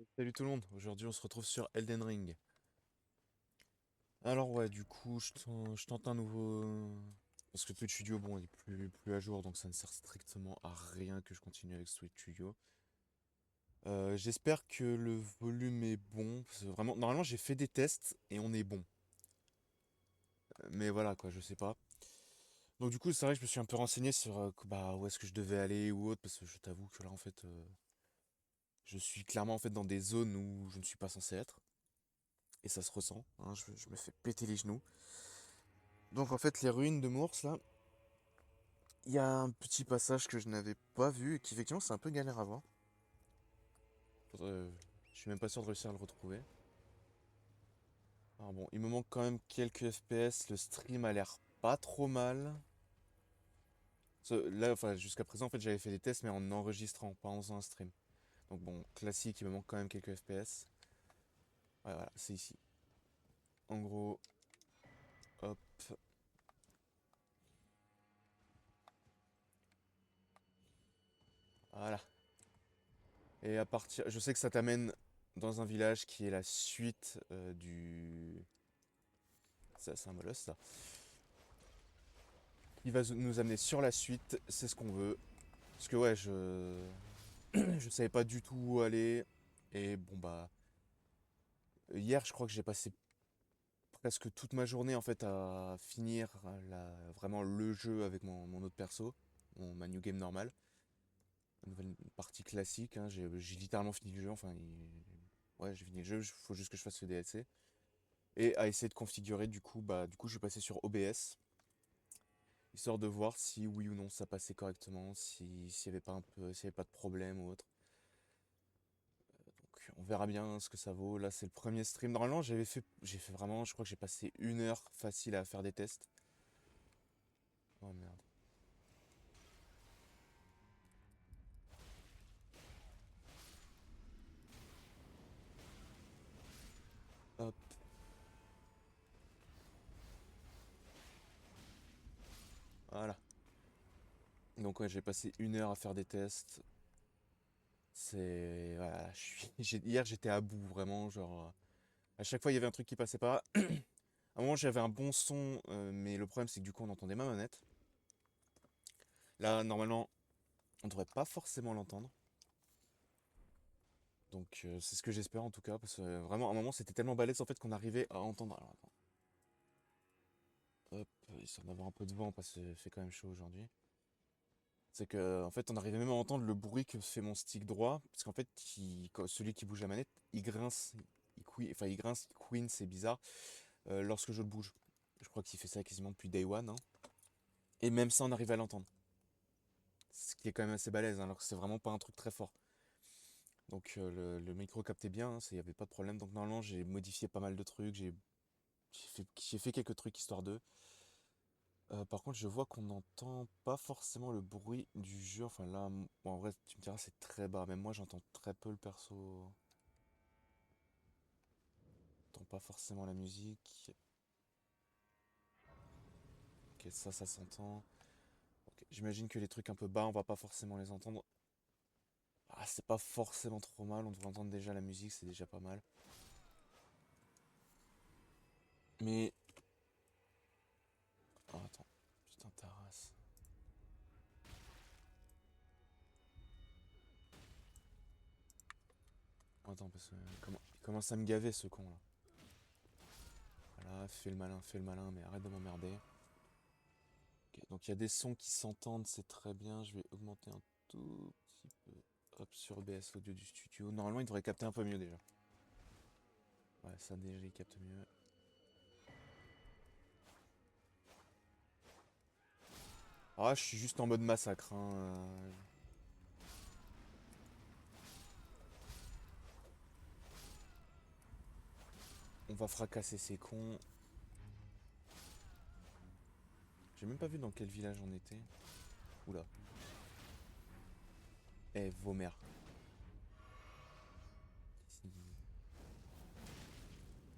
Salut tout le monde, aujourd'hui on se retrouve sur Elden Ring. Alors ouais, du coup, je tente un nouveau... Parce que Twitch Studio, bon, il est plus à jour, donc ça ne sert strictement à rien que je continue avec Twitch Studio. J'espère que le volume est bon, parce que vraiment, normalement j'ai fait des tests et on est bon. Mais voilà quoi, je sais pas. Donc du coup, c'est vrai que je me suis un peu renseigné sur bah, où est-ce que je devais aller ou autre, parce que je t'avoue que là en fait, je suis clairement en fait dans des zones où je ne suis pas censé être. Et ça se ressent, hein, je me fais péter les genoux. Donc en fait, les ruines de Mours, là, il y a un petit passage que je n'avais pas vu et qui effectivement c'est un peu galère à voir. Je suis même pas sûr de réussir à le retrouver. Alors bon, il me manque quand même quelques FPS, le stream a l'air pas trop mal. Là, enfin, jusqu'à présent, en fait, j'avais fait des tests, mais en enregistrant, pas en faisant un stream. Donc bon, classique, il me manque quand même quelques FPS. Ouais, voilà, c'est ici. En gros, hop, voilà. Et à partir, je sais que ça t'amène dans un village qui est la suite du... C'est un molosse, ça. Il va nous amener sur la suite, c'est ce qu'on veut. Parce que ouais, je savais pas du tout où aller. Et bon bah, hier je crois que j'ai passé presque toute ma journée en fait à finir vraiment le jeu avec mon autre perso, ma new game normale. Une nouvelle partie classique, hein. J'ai littéralement fini le jeu, enfin, ouais j'ai fini le jeu, il faut juste que je fasse le DLC. Et à essayer de configurer du coup je vais passer sur OBS. Histoire de voir si oui ou non ça passait correctement, s'il y avait pas s'il y avait pas de problème ou autre. Donc on verra bien ce que ça vaut. Là c'est le premier stream. Normalement j'ai fait vraiment, je crois que j'ai passé 1 heure facile à faire des tests. Oh merde. Hop, voilà. Donc ouais j'ai passé 1 heure à faire des tests. Voilà, hier j'étais à bout vraiment, genre à chaque fois il y avait un truc qui passait pas. À un moment j'avais un bon son, mais le problème c'est que du coup on entendait ma manette. Là normalement on devrait pas forcément l'entendre. Donc c'est ce que j'espère en tout cas, parce que vraiment à un moment c'était tellement balèze en fait qu'on arrivait à entendre. Alors attends, hop, histoire d'avoir un peu de vent parce que fait quand même chaud aujourd'hui. C'est que en fait on arrivait même à entendre le bruit que fait mon stick droit, parce qu'en fait celui qui bouge la manette, il grince, enfin il grince, il queen, c'est bizarre, lorsque je le bouge. Je crois qu'il fait ça quasiment depuis day one, hein. Et même ça on arrive à l'entendre. Ce qui est quand même assez balèze, hein, alors que c'est vraiment pas un truc très fort. Donc le micro captait bien, hein, il n'y avait pas de problème. Donc normalement j'ai modifié pas mal de trucs, j'ai fait quelques trucs histoire d'eux. Par contre, je vois qu'on n'entend pas forcément le bruit du jeu. Enfin là, bon, en vrai, tu me diras, c'est très bas. Même moi, j'entends très peu le perso. J'entends pas forcément la musique. Ok, ça s'entend. Ok, j'imagine que les trucs un peu bas, on va pas forcément les entendre. Ah, c'est pas forcément trop mal. On devrait entendre déjà la musique, c'est déjà pas mal. Mais... Oh, attends. Putain, ta race. Attends, parce que... Il commence à me gaver, ce con, là. Voilà, fais le malin, mais arrête de m'emmerder. Ok, donc il y a des sons qui s'entendent, c'est très bien. Je vais augmenter un tout petit peu. Hop, sur OBS audio du studio. Normalement, il devrait capter un peu mieux déjà. Ouais, ça déjà, il capte mieux. Ah, je suis juste en mode massacre, hein. On va fracasser ces cons. J'ai même pas vu dans quel village on était. Oula. Eh, vos mères. Il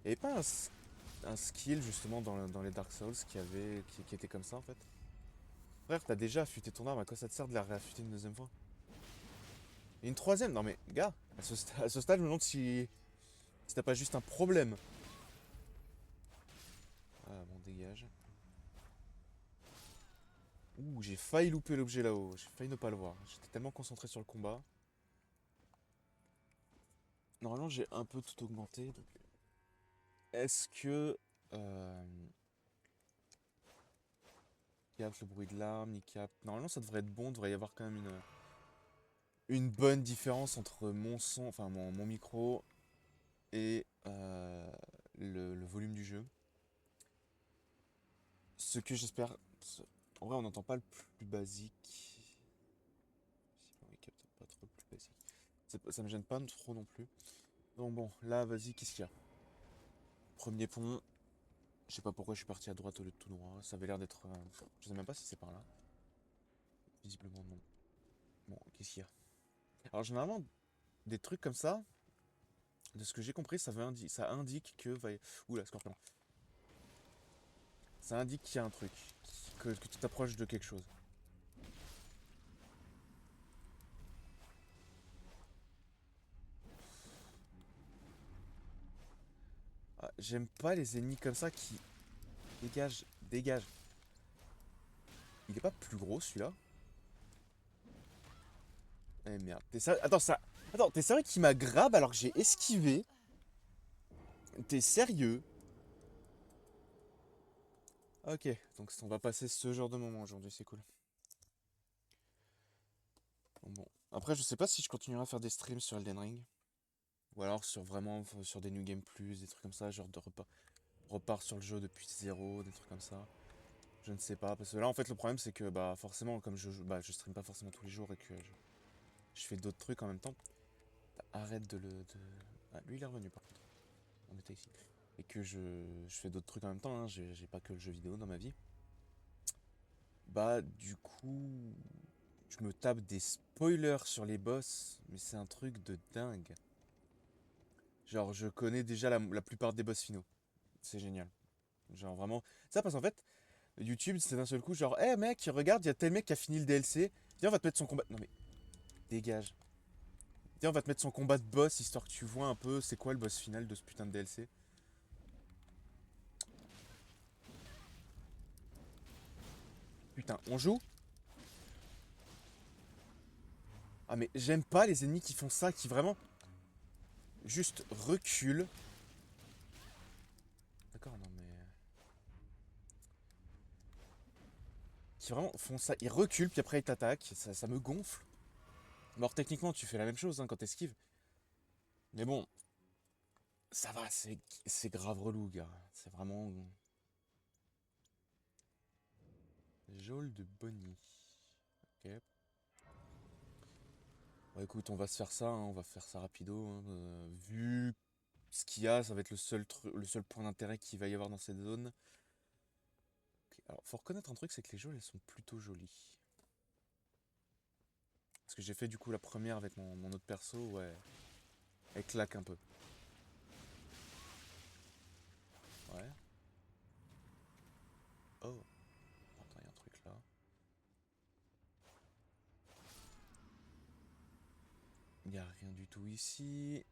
y avait pas un skill justement dans les Dark Souls qui était comme ça en fait. Frère, t'as déjà affûté ton arme, à quoi ça te sert de la réaffûter une deuxième fois? Et une troisième? Non mais, gars, à ce stade, je me demande si t'as pas juste un problème. Ah bon, dégage. Ouh, j'ai failli louper l'objet là-haut. J'ai failli ne pas le voir. J'étais tellement concentré sur le combat. Normalement, j'ai un peu tout augmenté. Donc, est-ce que... Euh, capte le bruit de l'arme, il capte... Normalement, ça devrait être bon. Il devrait y avoir quand même une bonne différence entre mon son, enfin mon micro et le volume du jeu. Ce que j'espère... En vrai, on n'entend pas le plus basique. Sinon, il capte pas trop le plus basique. Ça me gêne pas trop non plus. Donc bon, là, vas-y, qu'est-ce qu'il y a? Premier pont. Je sais pas pourquoi je suis parti à droite au lieu de tout droit. Ça avait l'air d'être... je sais même pas si c'est par là. Visiblement non. Bon, qu'est-ce qu'il y a? Alors généralement, des trucs comme ça, de ce que j'ai compris, ça indique que... Oula, scorpion. Ça indique qu'il y a un truc. Que tu t'approches de quelque chose. Ah, j'aime pas les ennemis comme ça qui... Dégage, dégage. Il est pas plus gros celui-là? Eh merde. Attends, ça... Attends, t'es sérieux qu'il m'a grab alors que j'ai esquivé? T'es sérieux? Ok, donc on va passer ce genre de moment aujourd'hui, c'est cool. Bon. Après, je sais pas si je continuerai à faire des streams sur Elden Ring. Ou alors sur vraiment sur des New Game Plus, des trucs comme ça, genre de repart sur le jeu depuis zéro, des trucs comme ça. Je ne sais pas, parce que là en fait le problème c'est que bah forcément comme je stream pas forcément tous les jours et que je fais d'autres trucs en même temps. Arrête Ah, lui il est revenu par contre. On était ici. Et que je fais d'autres trucs en même temps, hein. J'ai pas que le jeu vidéo dans ma vie. Bah du coup je me tape des spoilers sur les boss, mais c'est un truc de dingue. Genre je connais déjà la plupart des boss finaux. C'est génial. Genre vraiment. Ça parce qu'en fait, YouTube c'est d'un seul coup genre, hé mec, regarde, il y a tel mec qui a fini le DLC. Viens, on va te mettre son combat. Non mais, dégage. Viens, on va te mettre son combat de boss histoire que tu vois un peu c'est quoi le boss final de ce putain de DLC. Putain, on joue? Ah mais j'aime pas les ennemis qui font ça, qui vraiment juste reculent. D'accord, non mais. Qui vraiment font ça, ils reculent puis après ils t'attaquent, ça me gonfle. Alors techniquement tu fais la même chose hein, quand t'esquives. Mais bon, ça va, c'est grave relou, gars. C'est vraiment. Geôle de Bonnie. Ok. Bon, écoute, on va se faire ça, hein, on va faire ça rapido, hein. Vu ce qu'il y a, ça va être le seul point d'intérêt qu'il va y avoir dans cette zone. Ok, alors, faut reconnaître un truc, c'est que les geôles, elles sont plutôt jolies. Parce que j'ai fait du coup la première avec mon autre perso, ouais. Elle claque un peu. Ouais. Oh, attends, il y a un truc là. Il n'y a rien du tout ici.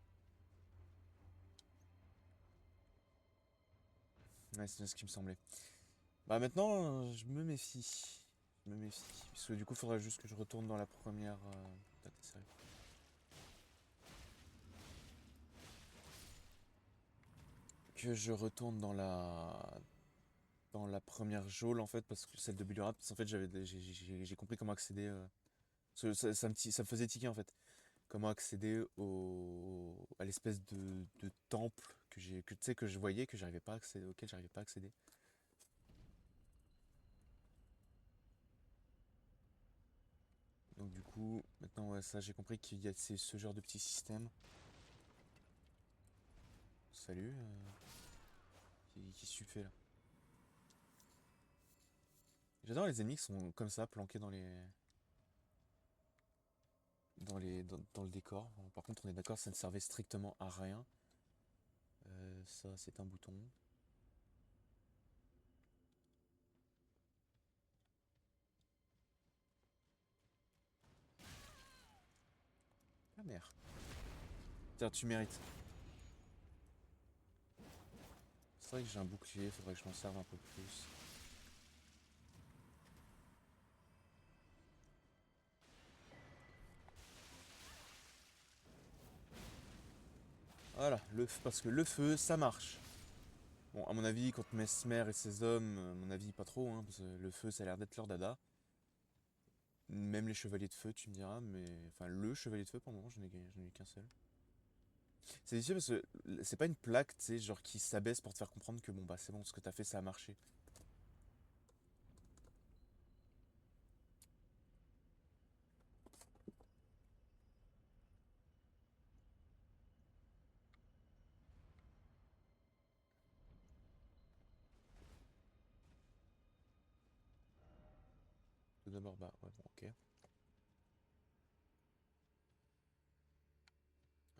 Ouais, c'est bien ce qui me semblait. Bah maintenant, je me méfie. Je me méfie. Parce que du coup, il faudrait juste que je retourne dans la première... Putain, t'es sérieux. Que je retourne dans la première geôle en fait, parce que celle de Bullirat, parce qu'en fait j'ai compris comment accéder. Ça me faisait tiquer en fait. Comment accéder à l'espèce de temple que tu sais que je voyais, que j'arrivais pas à accéder, auquel j'arrivais pas à accéder. Donc du coup, maintenant ouais, ça j'ai compris qu'il y a ce genre de petit système. Salut, qu'est-ce que tu fais là? J'adore les ennemis qui sont comme ça, planqués dans le décor. Bon, par contre, on est d'accord, ça ne servait strictement à rien. Ça, c'est un bouton. La mère. Tiens, tu mérites. C'est vrai que j'ai un bouclier, faudrait que je m'en serve un peu plus. Voilà, parce que le feu, ça marche. Bon, à mon avis, contre Mesmer et ses hommes, à mon avis, pas trop, hein, parce que le feu, ça a l'air d'être leur dada. Même les chevaliers de feu, tu me diras, mais... Enfin, le chevalier de feu, pour le moment, je n'ai qu'un seul. C'est difficile parce que c'est pas une plaque, tu sais, genre qui s'abaisse pour te faire comprendre que bon, bah c'est bon, ce que t'as fait, ça a marché. Tout d'abord, bah, ouais, bon, ok.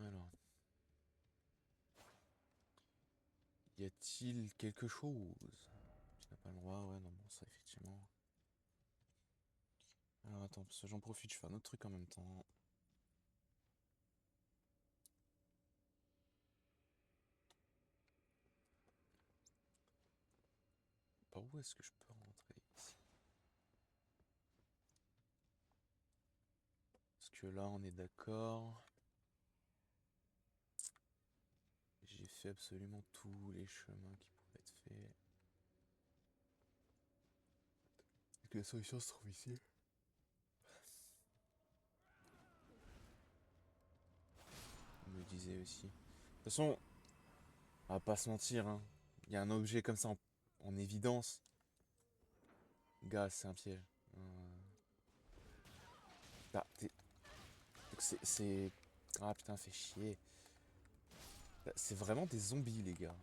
Alors, y a-t-il quelque chose? Tu n'as pas le droit, ouais, non, bon, ça, effectivement. Alors, attends, parce que j'en profite, je fais un autre truc en même temps. Par où est-ce que je peux rentrer ici? Parce que là, on est d'accord. J'ai fait absolument tous les chemins qui pouvaient être faits. Et que la solution se trouve ici. On me disait aussi. De toute façon, on va pas se mentir, hein. Il y a un objet comme ça en évidence. Gars, c'est un piège. Bah, donc Ah putain, fait chier. Bah, c'est vraiment des zombies, les gars.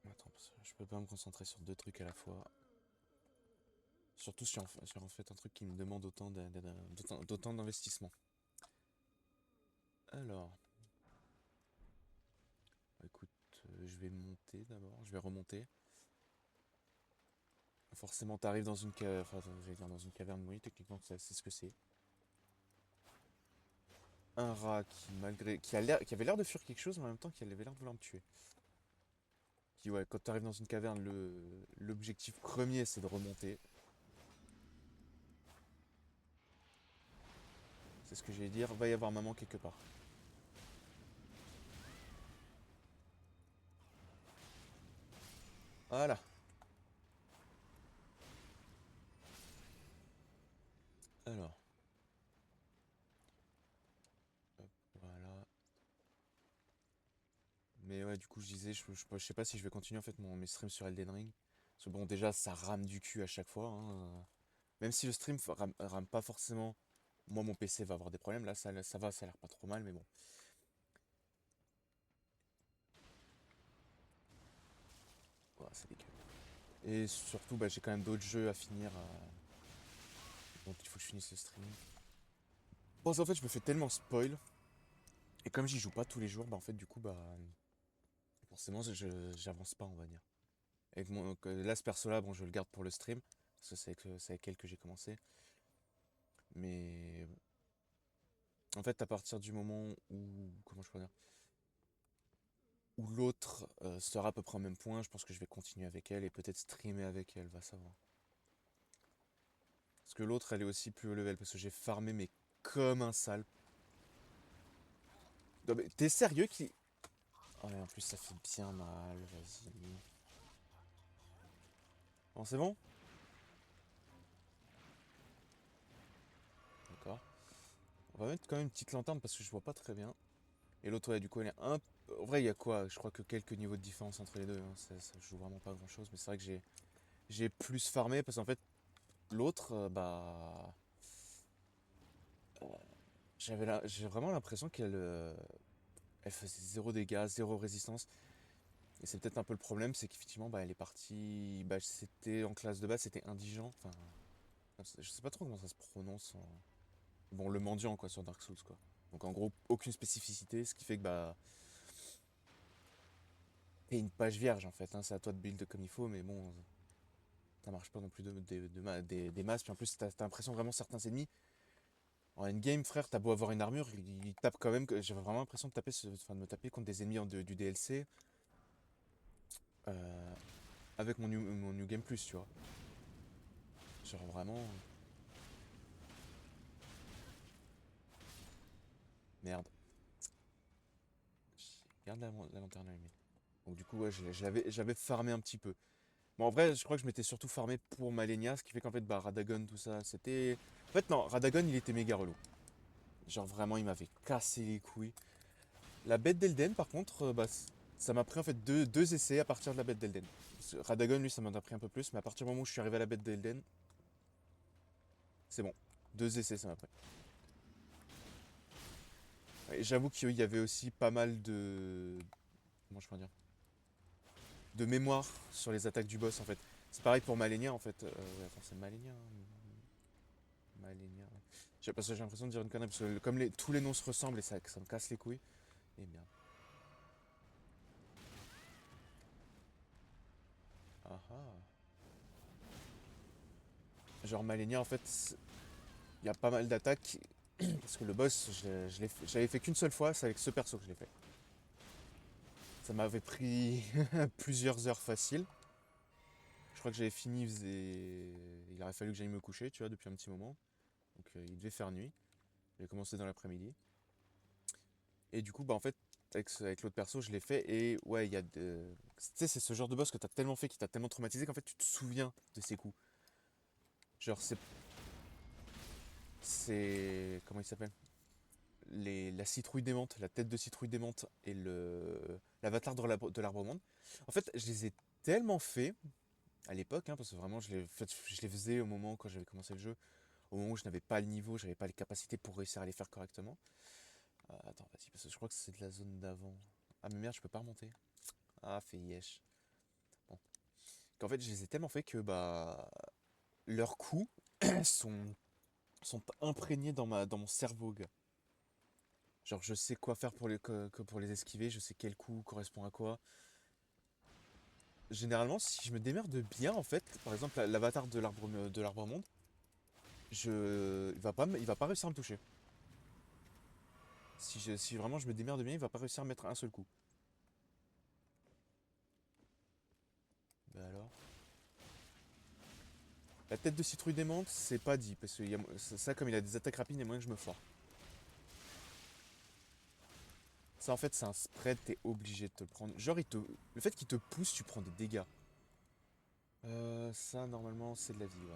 Attends, parce que je peux pas me concentrer sur deux trucs à la fois. Surtout sur en fait un truc qui me demande d'autant d'investissement. Alors, bah, écoute, je vais monter d'abord. Je vais remonter. Forcément, t'arrives dans une caverne. Enfin, j'allais dire dans une caverne, oui, techniquement, c'est ce que c'est. Un rat qui avait l'air de fuir quelque chose, mais en même temps qui avait l'air de vouloir me tuer. Qui, ouais, quand t'arrives dans une caverne, l'objectif premier, c'est de remonter. C'est ce que j'allais dire. Va y avoir maman quelque part. Voilà. Alors, hop, voilà. Mais ouais, du coup, je disais, je sais pas si je vais continuer en fait mes streams sur Elden Ring. Parce que bon, déjà, ça rame du cul à chaque fois, hein. Même si le stream rame pas forcément, moi, mon PC va avoir des problèmes. Là, ça va, ça a l'air pas trop mal, mais bon. Voilà, c'est dégueu. Et surtout, bah, j'ai quand même d'autres jeux à finir. Donc, il faut que je finisse le stream. Bon, en fait, je me fais tellement spoil. Et comme j'y joue pas tous les jours, bah, en fait, du coup, bah, forcément, j'avance pas, on va dire. Là, ce perso-là, bon, je le garde pour le stream. Parce que c'est avec elle que j'ai commencé. Mais en fait, à partir du moment où, comment je peux dire, où l'autre sera à peu près au même point, je pense que je vais continuer avec elle et peut-être streamer avec elle, va savoir. Parce que l'autre, elle est aussi plus haut level, parce que j'ai farmé, mais comme un sale. Non, mais t'es sérieux qui... Ouais, en plus, ça fait bien mal, vas-y. Bon, c'est bon? D'accord. On va mettre quand même une petite lanterne parce que je vois pas très bien. Et l'autre, ouais, du coup, elle est un... En vrai, il y a quoi? Je crois que quelques niveaux de différence entre les deux, hein. Ça joue vraiment pas grand-chose, mais c'est vrai que j'ai plus farmé parce qu'en fait, l'autre, bah... J'ai vraiment l'impression elle faisait zéro dégâts, zéro résistance. Et c'est peut-être un peu le problème, c'est qu'effectivement, bah, elle est partie. Bah, c'était en classe de base, c'était indigent. Enfin, je sais pas trop comment ça se prononce. Bon, le mendiant, quoi, sur Dark Souls, quoi. Donc en gros, aucune spécificité, ce qui fait que bah. T'es une page vierge en fait, hein. C'est à toi de build comme il faut, mais bon. ça marche pas non plus des masses. Puis en plus, t'as l'impression vraiment certains ennemis. En endgame, frère, t'as beau avoir une armure, ils tapent quand même. J'avais vraiment l'impression de taper, enfin, de me taper contre des ennemis du DLC euh, avec mon New Game Plus, tu vois. Genre vraiment. Merde. Garde la lanterne allumée. Donc du coup, ouais, j'avais farmé un petit peu. Bon, en vrai, je crois que je m'étais surtout farmé pour Malenia, ce qui fait qu'en fait, bah, Radagon, tout ça, c'était... En fait, non, Radagon, il était méga relou. Genre, vraiment, il m'avait cassé les couilles. La bête d'Elden, par contre, bah, ça m'a pris en fait deux essais à partir de la bête d'Elden. Radagon, lui, ça m'en a pris un peu plus, mais à partir du moment où je suis arrivé à la bête d'Elden, c'est bon. Deux essais, ça m'a pris. Et j'avoue qu'il y avait aussi pas mal de... Comment je peux dire? De mémoire sur les attaques du boss, en fait. C'est pareil pour Malenia, en fait. Attends, c'est Malenia, hein. Malenia. Ouais. Je sais pas, j'ai l'impression de dire une connerie, parce que comme tous les noms se ressemblent et ça me casse les couilles. Et merde. Ah ah. Genre Malenia, en fait, il y a pas mal d'attaques. Parce que le boss, je l'avais fait qu'une seule fois, c'est avec ce perso que je l'ai fait. Ça m'avait pris plusieurs heures faciles. Je crois que j'avais fini, il aurait fallu que j'aille me coucher, tu vois, depuis un petit moment. Donc il devait faire nuit. J'ai commencé dans l'après-midi. Et du coup, bah en fait, avec l'autre perso, je l'ai fait. Et ouais, il y a de... Tu sais, c'est ce genre de boss que t'as tellement fait, qui t'a tellement traumatisé qu'en fait, tu te souviens de ses coups. Genre, c'est... Comment il s'appelle? La citrouille démente, la tête de citrouille démente et l'avatar de l'arbre monde. En fait, je les ai tellement fait à l'époque, hein, parce que vraiment, je les faisais au moment quand j'avais commencé le jeu, au moment où je n'avais pas le niveau, j'avais pas les capacités pour réussir à les faire correctement. Attends, vas-y, parce que je crois que c'est de la zone d'avant. Ah mais merde, je peux pas remonter. Ah, fait yesh. Bon. Qu'en fait, je les ai tellement fait que bah leurs coups sont sont imprégnés dans mon cerveau, gars. Genre, je sais quoi faire que pour les esquiver, je sais quel coup correspond à quoi. Généralement, si je me démerde bien, en fait, par exemple, l'avatar de l'arbre monde, il va pas réussir à me toucher. Si vraiment je me démerde bien, il va pas réussir à me mettre un seul coup. Bah alors. La tête de citrouille démente, c'est pas dit, parce que ça, comme il a des attaques rapides, il y a moyen que je me foire. Ça, en fait, c'est un spread, t'es obligé de te le prendre. Genre, le fait qu'il te pousse, tu prends des dégâts. Ça, normalement, c'est de la vie, ouais.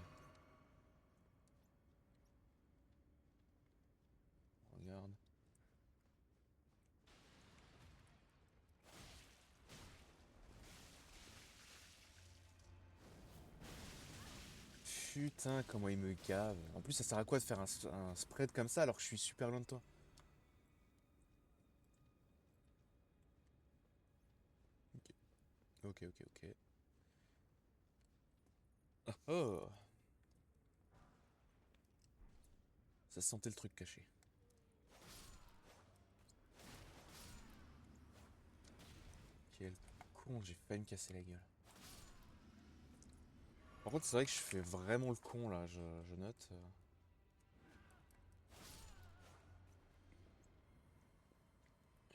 Regarde. Putain, comment il me gave. En plus, ça sert à quoi de faire un spread comme ça alors que je suis super loin de toi? Ok, ok, ok, ok. Ah, oh, ça sentait le truc caché. Quel con, j'ai failli me casser la gueule. Par contre, c'est vrai que je fais vraiment le con là, je note.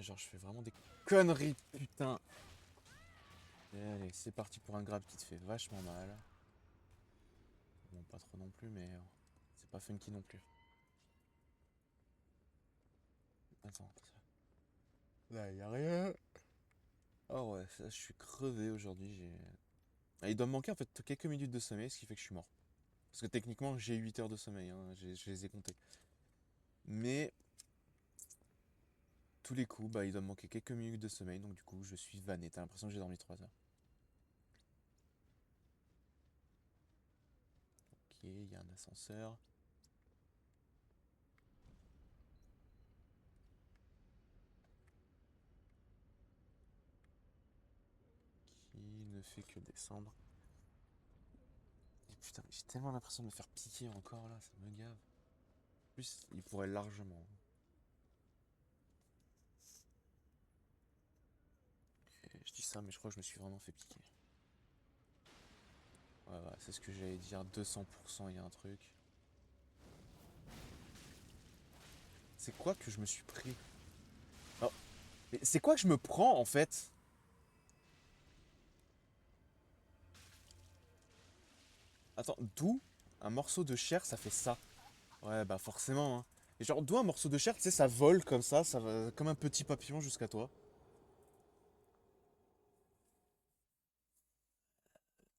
Genre, je fais vraiment des conneries, putain. Et allez, c'est parti pour un grab qui te fait vachement mal. Bon, pas trop non plus, mais c'est pas funky non plus. Attends, là, y a rien. Ah ouais, ça, je suis crevé aujourd'hui. Il doit me manquer en fait quelques minutes de sommeil, ce qui fait que je suis mort. Parce que techniquement, j'ai 8 heures de sommeil, hein, je les ai comptés. Mais tous les coups, bah, il doit me manquer quelques minutes de sommeil, donc du coup, je suis vanné. T'as l'impression que j'ai dormi 3 heures. Ok, il y a un ascenseur. Qui ne fait que descendre. Et putain, j'ai tellement l'impression de me faire piquer encore là, ça me gave. En plus, il pourrait largement. Je dis ça, mais je crois que je me suis vraiment fait piquer. Ouais, ouais, c'est ce que j'allais dire, 200%, il y a un truc. C'est quoi que je me suis pris? Oh, mais c'est quoi que je me prends en fait? Attends, d'où un morceau de chair ça fait ça? Ouais, bah forcément, hein. Et genre, d'où un morceau de chair, tu sais, ça vole comme ça va comme un petit papillon jusqu'à toi.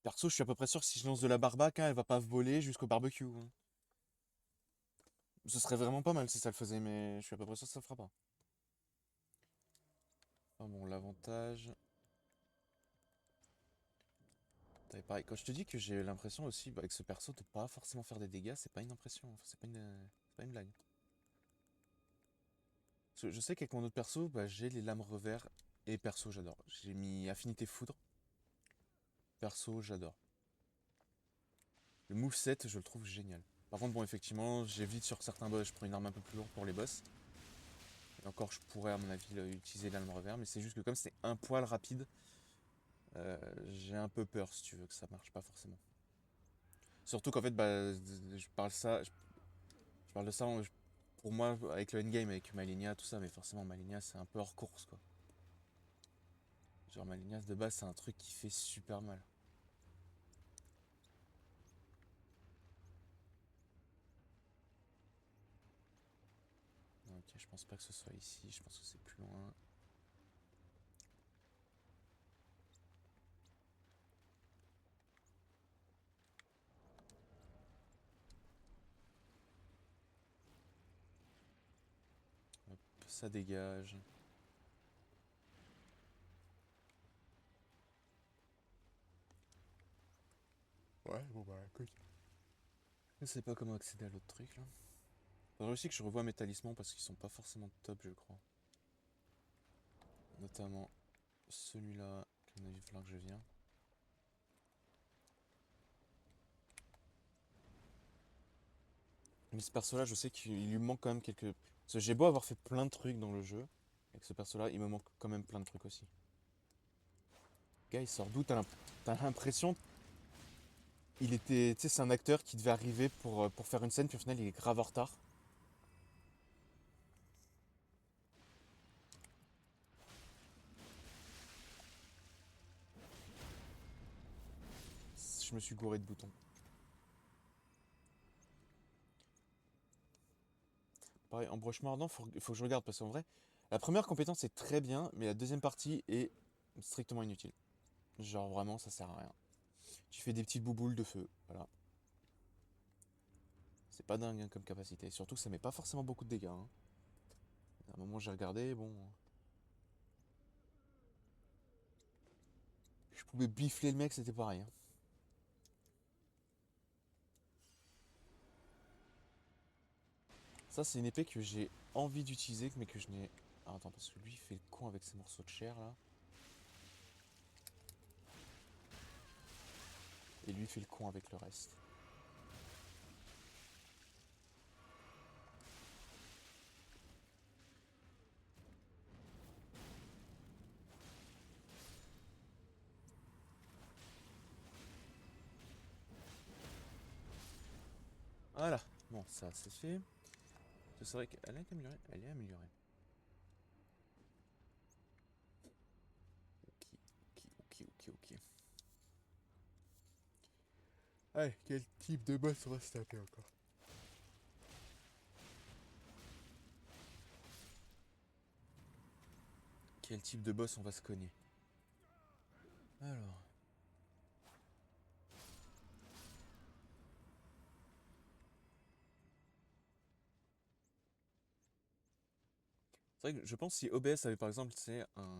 Perso, je suis à peu près sûr que si je lance de la barbaque, hein, elle va pas voler jusqu'au barbecue, hein. Ce serait vraiment pas mal si ça le faisait, mais je suis à peu près sûr que ça le fera pas. Ah bon, l'avantage. Pareil, quand je te dis que j'ai l'impression aussi, bah, avec ce perso, de pas forcément faire des dégâts, c'est pas une impression, enfin, c'est pas une blague. Parce que je sais qu'avec mon autre perso, bah, j'ai les lames revers et perso, j'adore. J'ai mis affinité foudre, perso, j'adore. Le moveset, je le trouve génial. Par contre, bon, effectivement, j'évite sur certains boss, je prends une arme un peu plus lourde pour les boss. Et encore, je pourrais, à mon avis, utiliser l'âme revers, mais c'est juste que comme c'est un poil rapide, j'ai un peu peur, si tu veux, que ça marche pas forcément. Surtout qu'en fait, bah, je parle de ça pour moi avec le endgame, avec Malenia, tout ça, mais forcément, Malenia, c'est un peu hors course, quoi. Genre, Malenia, de base, c'est un truc qui fait super mal. Ok, je pense pas que ce soit ici, je pense que c'est plus loin. Hop, ça dégage. Ouais, bon bah écoute. Je sais pas comment accéder à l'autre truc là. Faudrait aussi que je revoie mes talismans parce qu'ils sont pas forcément top, je crois. Notamment celui-là, qui à mon avis, il va falloir que je vienne. Mais ce perso là, je sais qu'il lui manque quand même quelques. Parce que j'ai beau avoir fait plein de trucs dans le jeu, avec ce perso là, il me manque quand même plein de trucs aussi. Le gars, il sort d'où? T'as l'impression. Il était. Tu sais, c'est un acteur qui devait arriver pour faire une scène, puis au final, il est grave en retard. Je me suis gouré de boutons. Pareil, embroche mordant, faut que je regarde parce qu'en vrai, la première compétence est très bien, mais la deuxième partie est strictement inutile. Genre vraiment, ça sert à rien. Tu fais des petites bouboules de feu, voilà. C'est pas dingue hein, comme capacité. Surtout que ça met pas forcément beaucoup de dégâts, hein. À un moment, j'ai regardé, bon. Je pouvais bifler le mec, c'était pareil, hein. Ça, c'est une épée que j'ai envie d'utiliser, mais que je n'ai. Ah, attends, parce que lui, il fait le con avec ses morceaux de chair là. Et lui, il fait le con avec le reste. Voilà. Bon, ça, c'est fait. C'est vrai qu'elle est améliorée. Elle est améliorée. Ok, ok, ok, ok, ok. Allez, quel type de boss on va se taper encore? Quel type de boss on va se cogner? Alors. C'est vrai que je pense si OBS avait par exemple, c'est un.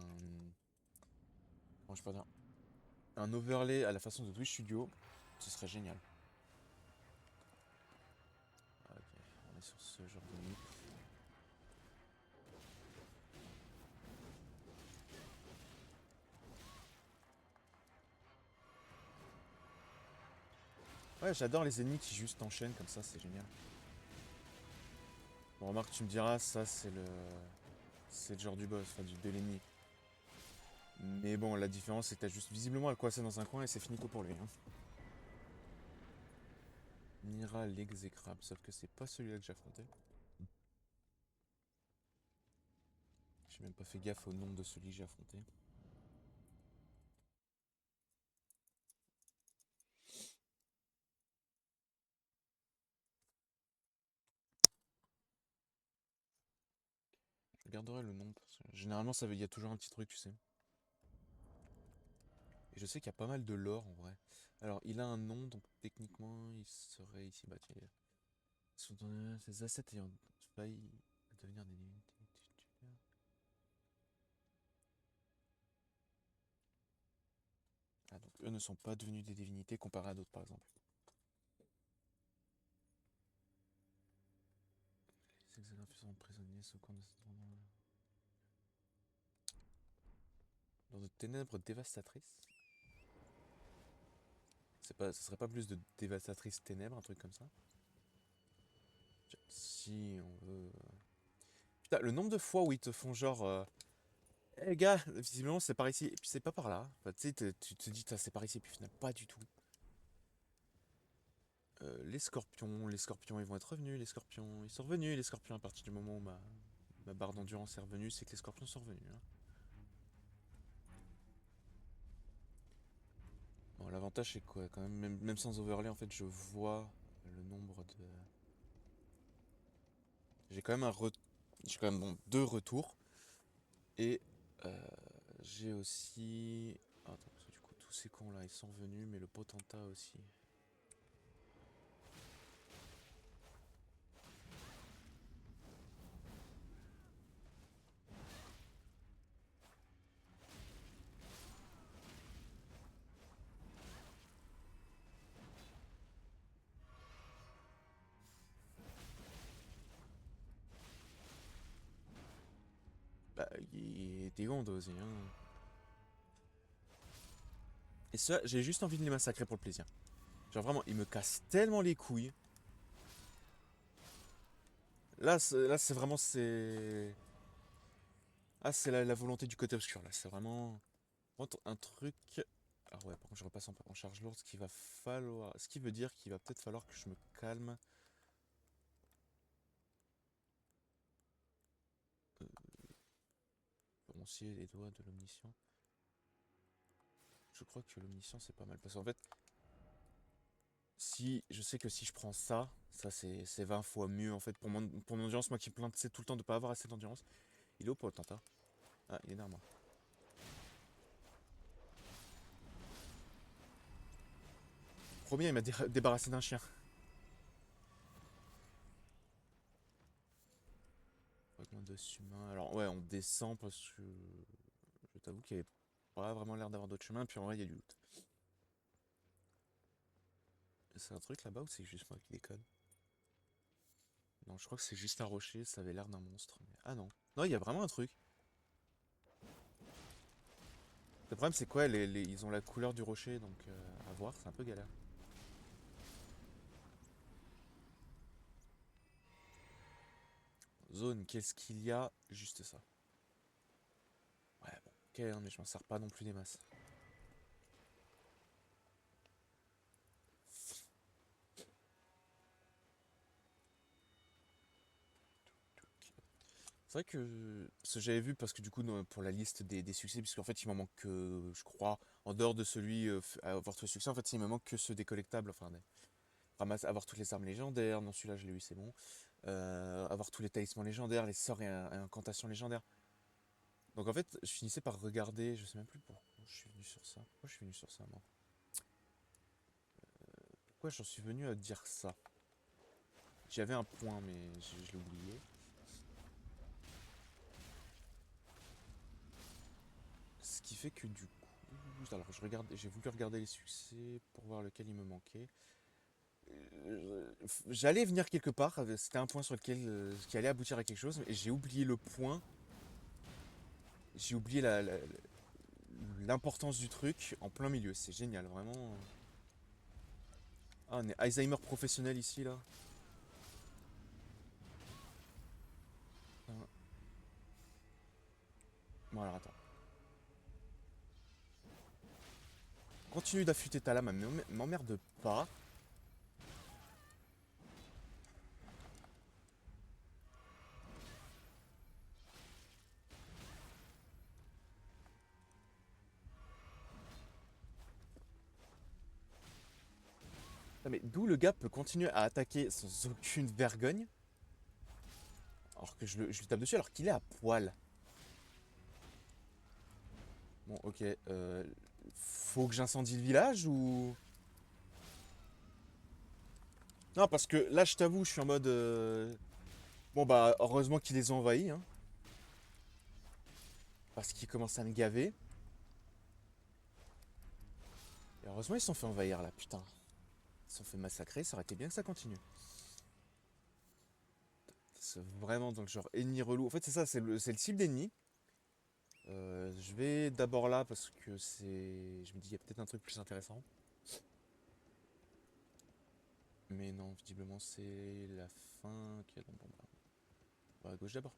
Comment je peux dire? Un overlay à la façon de Twitch Studio, ce serait génial. Ah, ok, on est sur ce genre de nuit. Ouais, j'adore les ennemis qui juste enchaînent comme ça, c'est génial. Bon, remarque, tu me diras, ça c'est le. C'est le genre du boss, enfin de l'ennemi. Mais bon, la différence c'est que t'as juste visiblement à le coincer dans un coin et c'est finito pour lui, hein. Mira l'exécrable, sauf que c'est pas celui-là que j'ai affronté. J'ai même pas fait gaffe au nombre de celui que j'ai affronté. Je regarderai le nombre. Parce que généralement, il y a toujours un petit truc, tu sais. Et je sais qu'il y a pas mal de lore en vrai. Alors, il a un nom, donc techniquement, il serait ici. Bah, tiens, ces assets ayant failli devenir des divinités titulaires. Ah, donc eux ne sont pas devenus des divinités comparés à d'autres, par exemple. Les exégraphes sont emprisonnés sous camp de cette dans de ténèbres dévastatrices. Ce serait pas plus de dévastatrices ténèbres, un truc comme ça? Si on veut. Putain, le nombre de fois où ils te font genre. Eh gars, visiblement c'est par ici, et puis c'est pas par là. Enfin, tu sais, tu te dis, c'est par ici, et puis finalement pas du tout. Les scorpions ils vont être revenus, les scorpions, ils sont revenus, les scorpions à partir du moment où ma barre d'endurance est revenue, c'est que les scorpions sont revenus. Hein. Bon, l'avantage c'est quoi quand même, même sans overlay en fait je vois le nombre de... J'ai quand même j'ai quand même bon, deux retours, et j'ai aussi... Attends, parce que du coup tous ces cons là ils sont revenus, mais le potentat aussi. Bah, il était gondes aussi, hein. Et ça, j'ai juste envie de les massacrer pour le plaisir. Genre vraiment, ils me cassent tellement les couilles. Là, c'est vraiment, c'est... Ah, c'est la volonté du côté obscur, là. C'est vraiment un truc... Alors ouais, par contre, je repasse en charge lourde, ce qu'il va falloir... Ce qui veut dire qu'il va peut-être falloir que je me calme. Euh, Bronzier les doigts de l'omniscient. Je crois que l'omniscient, c'est pas mal. Parce qu'en fait, si je sais que si je prends ça c'est 20 fois mieux en fait pour mon endurance, moi qui me plains tout le temps de pas avoir assez d'endurance. Il est où pour le tenta? Ah, il est derrière moi. Premier, il m'a débarrassé d'un chien. Fragment d'os humain. Alors ouais, on descend parce que je t'avoue qu'il n'y avait pas vraiment l'air d'avoir d'autres chemins, puis en vrai il y a du loot. C'est un truc là-bas ou c'est juste moi qui déconne? Non, je crois que c'est juste un rocher, ça avait l'air d'un monstre. Ah non. Non, il y a vraiment un truc. Le problème c'est quoi, ils ont la couleur du rocher, donc à voir, c'est un peu galère. Zone, qu'est-ce qu'il y a? Juste ça. Ouais, bon, ok, hein, mais je m'en sers pas non plus des masses. C'est vrai que ce que j'avais vu, parce que du coup, pour la liste des succès, puisqu'en fait, il m'en manque que, je crois, en dehors de celui à avoir tous les succès, en fait, il me manque que ceux des collectables, enfin, avoir toutes les armes légendaires, non, celui-là, je l'ai eu, c'est bon. Avoir tous les talismans légendaires, les sorts et incantations légendaires. Donc en fait, je finissais par regarder, je sais même plus pourquoi je suis venu sur ça. Pourquoi je suis venu sur ça, moi? Pourquoi j'en suis venu à dire ça? J'avais un point, mais je l'ai oublié. Ce qui fait que du coup, alors j'ai voulu regarder les succès pour voir lequel il me manquait. J'allais venir quelque part, c'était un point sur lequel qui allait aboutir à quelque chose, et j'ai oublié le point. J'ai oublié l'importance du truc en plein milieu. C'est génial, vraiment. Ah, on est Alzheimer professionnel ici là. Bon alors attends. Continue d'affûter ta lame, mais m'emmerde pas. Non, mais d'où le gars peut continuer à attaquer sans aucune vergogne, alors que je lui tape dessus alors qu'il est à poil. Bon, ok. Faut que j'incendie le village ou... Non, parce que là, je t'avoue, je suis en mode... Bon, bah, heureusement qu'ils les ont envahis, hein. Parce qu'ils commencent à me gaver. Et heureusement, ils se sont fait envahir, là, putain. Ils se sont fait massacrer, ça aurait été bien que ça continue. C'est vraiment donc genre ennemi relou. En fait, c'est ça, c'est le type d'ennemi. Je vais d'abord là parce que c'est... Je me dis, il y a peut-être un truc plus intéressant. Mais non, visiblement, c'est la fin. Ok, donc bon, bah, on va à gauche d'abord.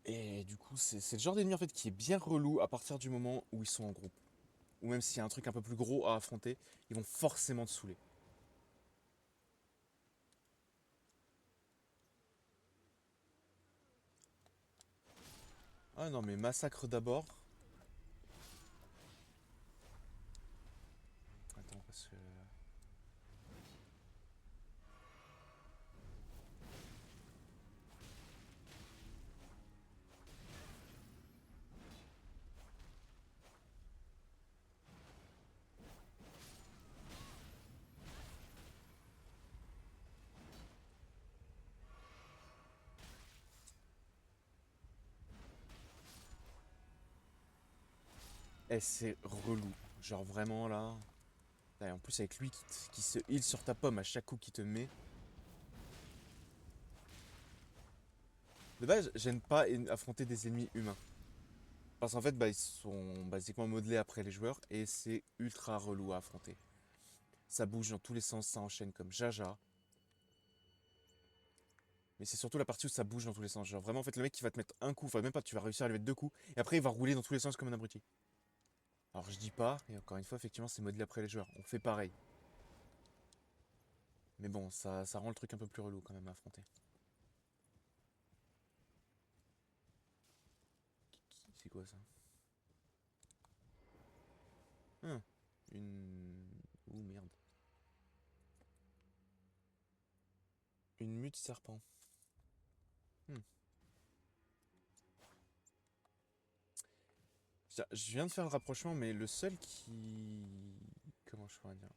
Et du coup, c'est le genre d'ennemi en fait qui est bien relou à partir du moment où ils sont en groupe. Ou même s'il y a un truc un peu plus gros à affronter, ils vont forcément te saouler. Ah non, mais massacre d'abord. Attends, parce que... Eh, c'est relou. Genre vraiment là. Et en plus avec lui qui se heal sur ta pomme à chaque coup qu'il te met. De base, j'aime pas affronter des ennemis humains. Parce qu'en fait, bah, ils sont basiquement modelés après les joueurs et c'est ultra relou à affronter. Ça bouge dans tous les sens, ça enchaîne comme Jaja. Mais c'est surtout la partie où ça bouge dans tous les sens. Genre vraiment, en fait, le mec qui va te mettre un coup, enfin même pas, tu vas réussir à lui mettre deux coups, et après il va rouler dans tous les sens comme un abruti. Alors je dis pas, et encore une fois, effectivement, c'est modelé après les joueurs. On fait pareil. Mais bon, ça rend le truc un peu plus relou quand même à affronter. C'est quoi ça? Hein, une... Ouh merde. Une mute serpent. Hmm. Je viens de faire le rapprochement, mais le seul qui... Comment je pourrais dire?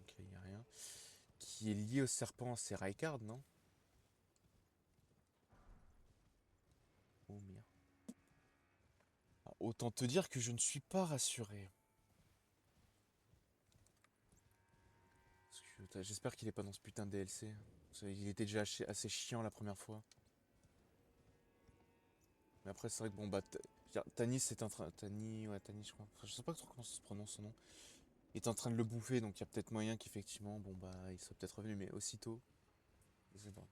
Ok, y a rien. Qui est lié au serpent, c'est Raikard, non? Oh merde. Ah, autant te dire que je ne suis pas rassuré. J'espère qu'il est pas dans ce putain de DLC. Parce qu'il était déjà assez chiant la première fois. Mais après, c'est vrai que bon, bah, Tanis est en train. Tani, ouais, Tani, je crois. Enfin, je sais pas trop comment ça se prononce son nom. Il est en train de le bouffer, donc il y a peut-être moyen qu'effectivement, bon, bah, il soit peut-être revenu, mais aussitôt. Je sais pas.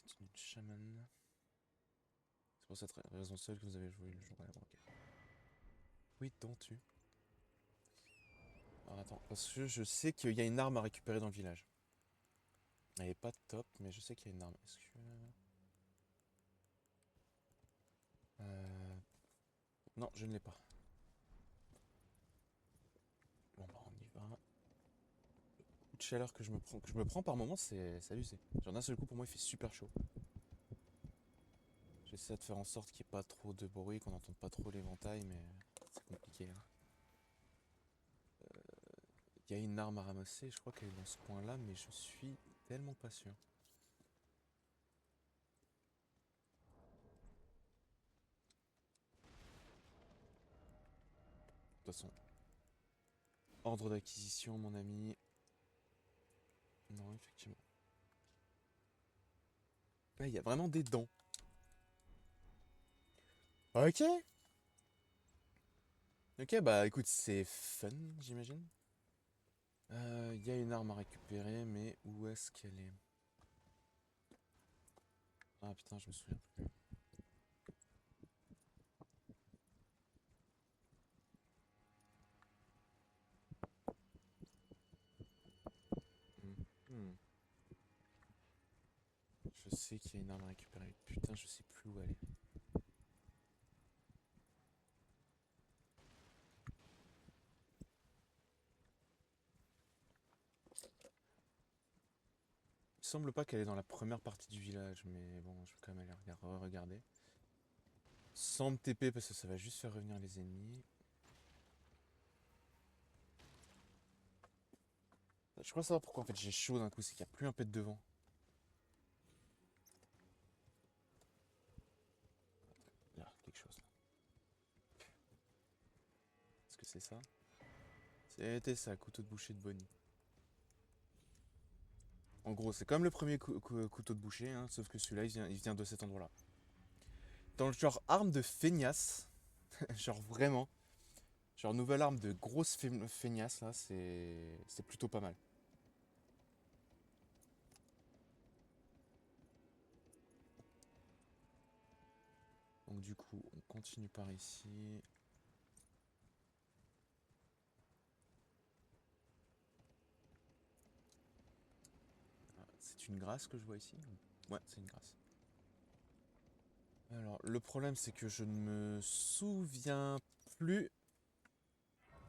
C'est une chamane. C'est pour cette raison seule que vous avez joué le jour à la banquette. Oui, t'en-tu. Alors attends, parce que je sais qu'il y a une arme à récupérer dans le village. Elle est pas top, mais je sais qu'il y a une arme. Est-ce que... Euh... Non, je ne l'ai pas. Bon bah on y va. Le coup de chaleur que je me prends par moment, c'est abusé. Genre d'un seul coup, pour moi, il fait super chaud. J'essaie de faire en sorte qu'il n'y ait pas trop de bruit, qu'on n'entende pas trop l'éventail, mais c'est compliqué, hein. Il y a une arme à ramasser, je crois qu'elle est dans ce coin-là, mais je suis tellement pas sûr. De toute façon, ordre d'acquisition, mon ami. Non, effectivement. Là, il y a vraiment des dents. Ok. Ok, bah écoute, c'est fun, j'imagine. Il y a une arme à récupérer, mais où est-ce qu'elle est? putain, je me souviens plus. Hmm. Je sais qu'il y a une arme à récupérer. Putain, je sais plus où elle est. Il semble pas qu'elle est dans la première partie du village, mais bon, je vais quand même aller regarder. Sans me TP parce que ça va juste faire revenir les ennemis. Je crois savoir pourquoi en fait j'ai chaud d'un coup, c'est qu'il n'y a plus un pet devant. Là, quelque chose là. Est-ce que c'est ça? C'était ça, couteau de boucher de Bonnie. En gros, c'est comme le premier couteau de boucher, hein, sauf que celui-là, il vient de cet endroit-là. Dans le genre arme de feignasse, genre vraiment, genre nouvelle arme de grosse feignasse, là, c'est plutôt pas mal. Donc du coup, on continue par ici. Ah, c'est une grâce que je vois ici? Ouais, c'est une grâce. Alors, le problème, c'est que je ne me souviens plus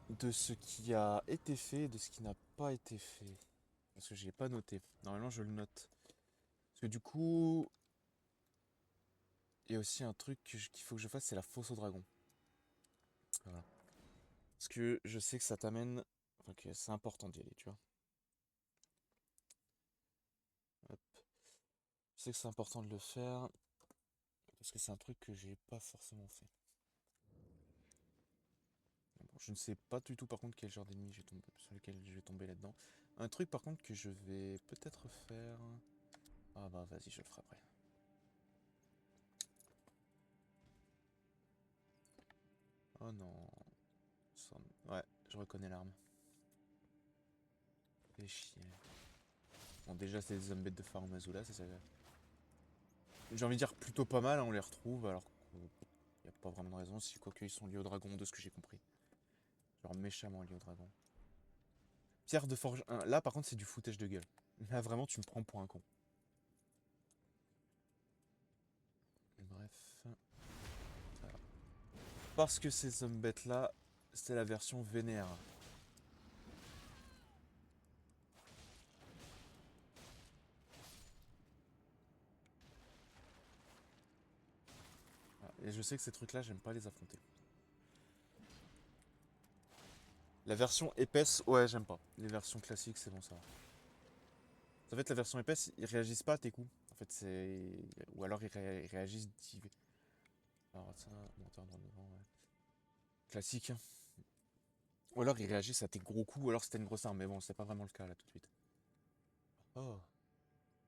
de ce qui a été fait et de ce qui n'a pas été fait. Parce que je l'ai pas noté. Normalement, je le note. Parce que du coup, il y a aussi un truc qu'il faut que je fasse, c'est la fosse au dragon. Voilà. Parce que je sais que ça t'amène. Enfin, que c'est important d'y aller, tu vois. Hop. Je sais que c'est important de le faire. Parce que c'est un truc que j'ai pas forcément fait. Bon, je ne sais pas du tout par contre quel genre d'ennemi sur lequel je vais tomber là-dedans. Un truc par contre que je vais peut-être faire. Ah bah vas-y, je le ferai après. Oh non. Ouais, je reconnais l'arme. Fais chier. Bon, déjà, c'est des zombies de Farum Azula, ça. J'ai envie de dire plutôt pas mal, hein, on les retrouve, alors qu'il n'y a pas vraiment de raison, si quoique ils sont liés au dragon, de ce que j'ai compris. Genre méchamment liés au dragon. Pierre de forge 1, là par contre, c'est du foutage de gueule. Là, vraiment, tu me prends pour un con. Bref. Voilà. Parce que ces zombies là, c'est la version vénère. Voilà. Et je sais que ces trucs-là, j'aime pas les affronter. La version épaisse, ouais, j'aime pas. Les versions classiques, c'est bon ça. En fait, la version épaisse, ils réagissent pas à tes coups. En fait, c'est. Ou alors ils réagissent. Alors, ça, monteur droit devant, ouais. Classique, hein. Ou alors ils réagissent à tes gros coups, ou alors c'était une grosse arme. Mais bon, c'est pas vraiment le cas là tout de suite. Oh,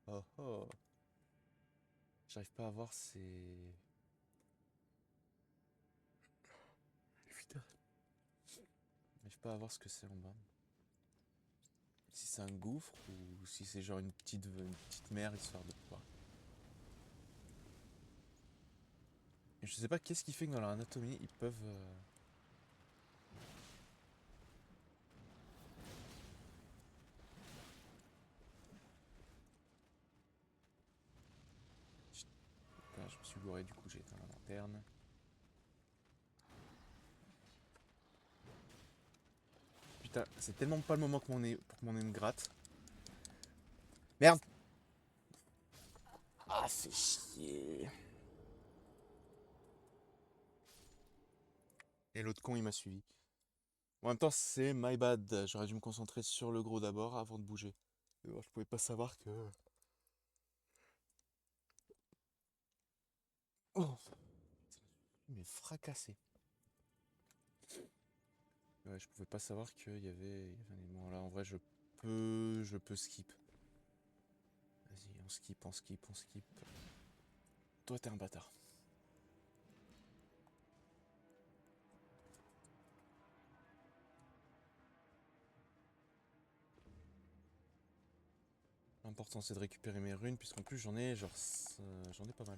oh, oh. J'arrive pas à voir ces. Putain. J'arrive pas à voir ce que c'est en bas. Si c'est un gouffre ou si c'est genre une petite mer histoire de quoi. Et je sais pas qu'est-ce qui fait que dans leur anatomie ils peuvent. Putain, je me suis gouré, du coup j'ai éteint la lanterne. Putain, c'est tellement pas le moment pour que mon nez me gratte. Merde! Ah, fais chier! Et l'autre con il m'a suivi. En même temps, c'est my bad. J'aurais dû me concentrer sur le gros d'abord avant de bouger. Mais bon, je pouvais pas savoir que. Oh! Mais fracassé. Ouais, je pouvais pas savoir qu'il y avait un élément là. En vrai, je peux skip. Vas-y, on skip, on skip, on skip. Toi, t'es un bâtard. L'important c'est de récupérer mes runes, puisqu'en plus j'en ai genre... j'en ai pas mal.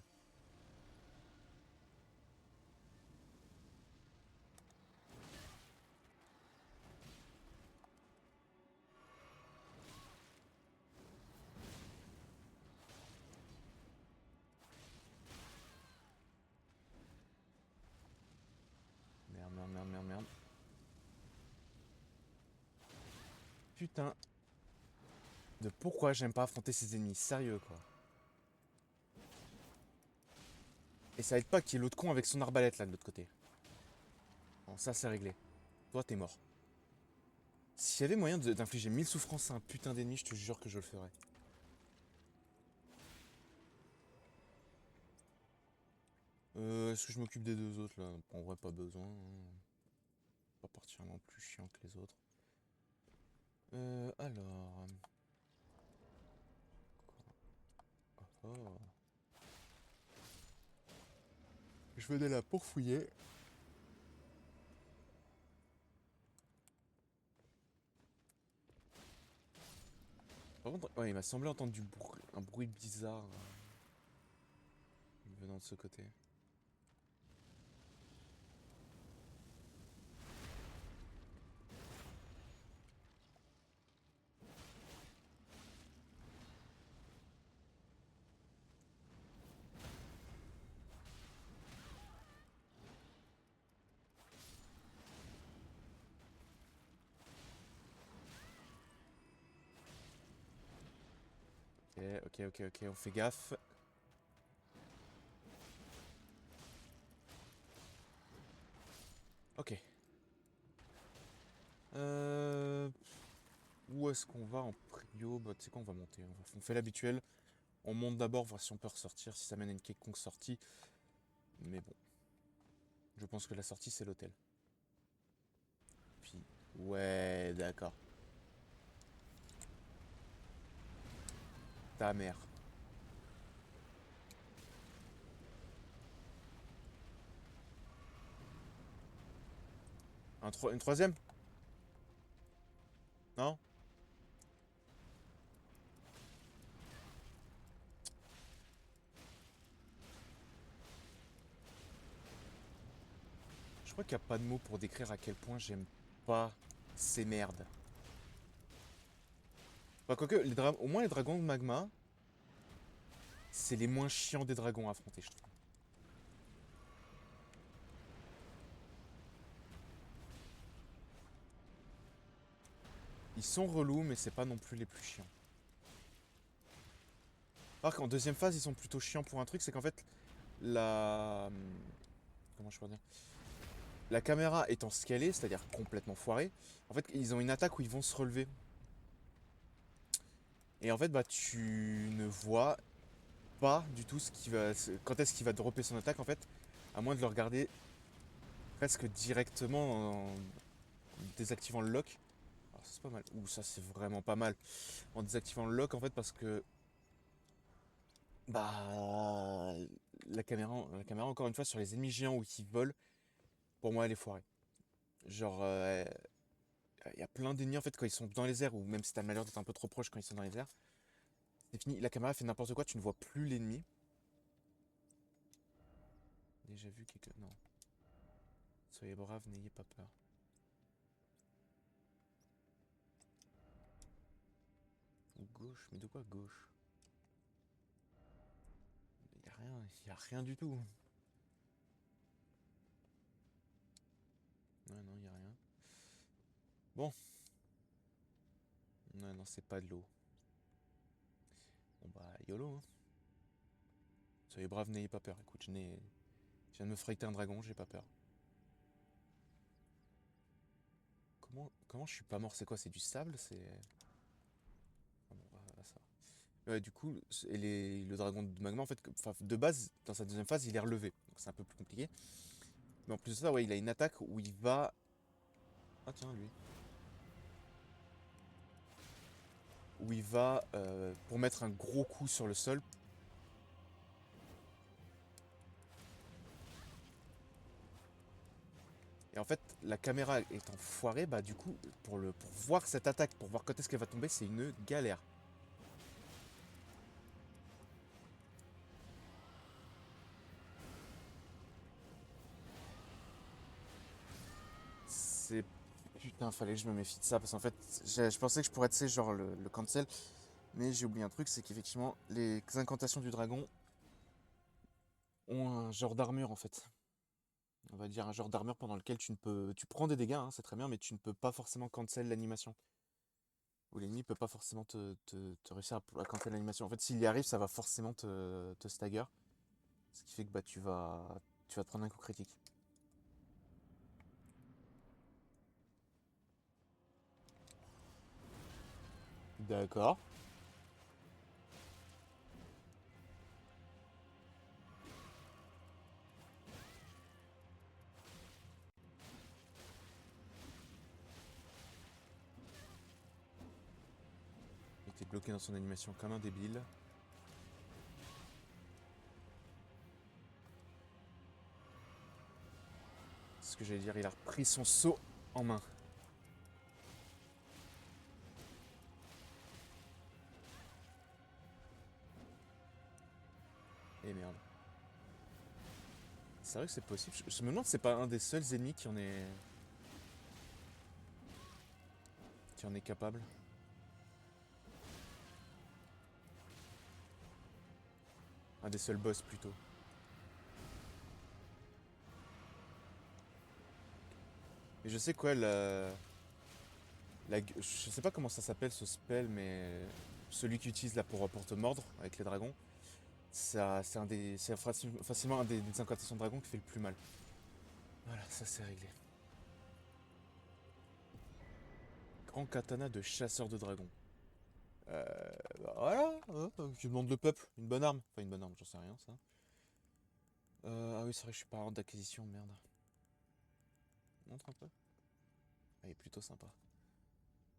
Merde, merde, merde, merde, merde. Putain. De pourquoi j'aime pas affronter ces ennemis, sérieux quoi. Et ça aide pas qu'il y ait l'autre con avec son arbalète là de l'autre côté. Bon, ça c'est réglé. Toi t'es mort. S'il y avait moyen d'infliger 1000 souffrances à un putain d'ennemi, je te jure que je le ferais. Est-ce que je m'occupe des deux autres là? En vrai pas besoin, hein. Pas particulièrement plus chiant que les autres. Alors... Oh. Je venais là pour fouiller. Par contre, ouais, il m'a semblé entendre un bruit bizarre venant de ce côté. Ok, on fait gaffe. Ok. Où est-ce qu'on va en prio? Bah tu sais quoi, on va monter. On fait l'habituel. On monte d'abord, voir si on peut ressortir, si ça mène à une quelconque sortie. Mais bon. Je pense que la sortie c'est l'hôtel. Puis... Ouais, d'accord. Ta mère. Une troisième? Non? Je crois qu'il n'y a pas de mots pour décrire à quel point j'aime pas ces merdes. Enfin, quoique, au moins les dragons de magma, c'est les moins chiants des dragons à affronter, je trouve. Ils sont relous, mais c'est pas non plus les plus chiants. Alors qu'en deuxième phase, ils sont plutôt chiants pour un truc, c'est qu'en fait, la... Comment je peux dire? La caméra étant scalée, c'est-à-dire complètement foirée, en fait, ils ont une attaque où ils vont se relever. Et en fait, bah, tu ne vois pas du tout quand est-ce qu'il va dropper son attaque, en fait, à moins de le regarder presque directement en désactivant le lock. Alors, ça, c'est pas mal. Ouh, ça, c'est vraiment pas mal. En désactivant le lock, en fait, parce que bah, la caméra, encore une fois, sur les ennemis géants ou qui volent, pour moi, elle est foirée. Genre, il y a plein d'ennemis, en fait, quand ils sont dans les airs, ou même si t'as le malheur d'être un peu trop proche quand ils sont dans les airs, c'est fini. La caméra fait n'importe quoi, tu ne vois plus l'ennemi. Déjà vu quelqu'un. Non. Soyez braves, n'ayez pas peur. Ou gauche, mais de quoi gauche? Y a rien du tout. Ouais, non, y a rien. Bon. Non, non, c'est pas de l'eau. Bon bah, YOLO, hein. Soyez braves, n'ayez pas peur. Écoute, je viens de me friter un dragon, j'ai pas peur. Comment je suis pas mort? C'est quoi? C'est du sable? C'est... Ah bon, ça va. Ouais, du coup, le dragon de magma, en fait, de base, dans sa deuxième phase, il est relevé. Donc c'est un peu plus compliqué. Mais en plus de ça, ouais, il a une attaque où il va... Ah tiens, lui. Où il va, pour mettre un gros coup sur le sol. Et en fait, la caméra étant foirée, bah du coup, pour voir cette attaque, pour voir quand est-ce qu'elle va tomber, c'est une galère. c'est... Putain, fallait que je me méfie de ça, parce qu'en fait, je pensais que je pourrais, tu sais, genre le cancel, mais j'ai oublié un truc, c'est qu'effectivement, les incantations du dragon ont un genre d'armure, en fait. On va dire un genre d'armure pendant lequel tu ne peux... Tu prends des dégâts, hein, c'est très bien, mais tu ne peux pas forcément cancel l'animation. Ou l'ennemi peut pas forcément te réussir à cancel l'animation. En fait, s'il y arrive, ça va forcément te stagger. Ce qui fait que bah, tu vas te prendre un coup critique. D'accord. Il était bloqué dans son animation comme un débile. C'est ce que j'allais dire, il a repris son saut en main. Et merde. C'est vrai que c'est possible. Je me demande si c'est pas un des seuls ennemis qui en est capable. Un des seuls boss plutôt. Et je sais quoi, je sais pas comment ça s'appelle ce spell, mais celui qui utilise là pour te mordre avec les dragons, c'est facilement un des incantations de dragon qui fait le plus mal. Voilà, ça c'est réglé. Grand katana de chasseur de dragons. Euh, bah voilà, qui demande le peuple, une bonne arme. Enfin une bonne arme, j'en sais rien ça. Ah oui, c'est vrai que je suis pas en ordre d'acquisition, merde. Montre un peu. Ah, il est plutôt sympa.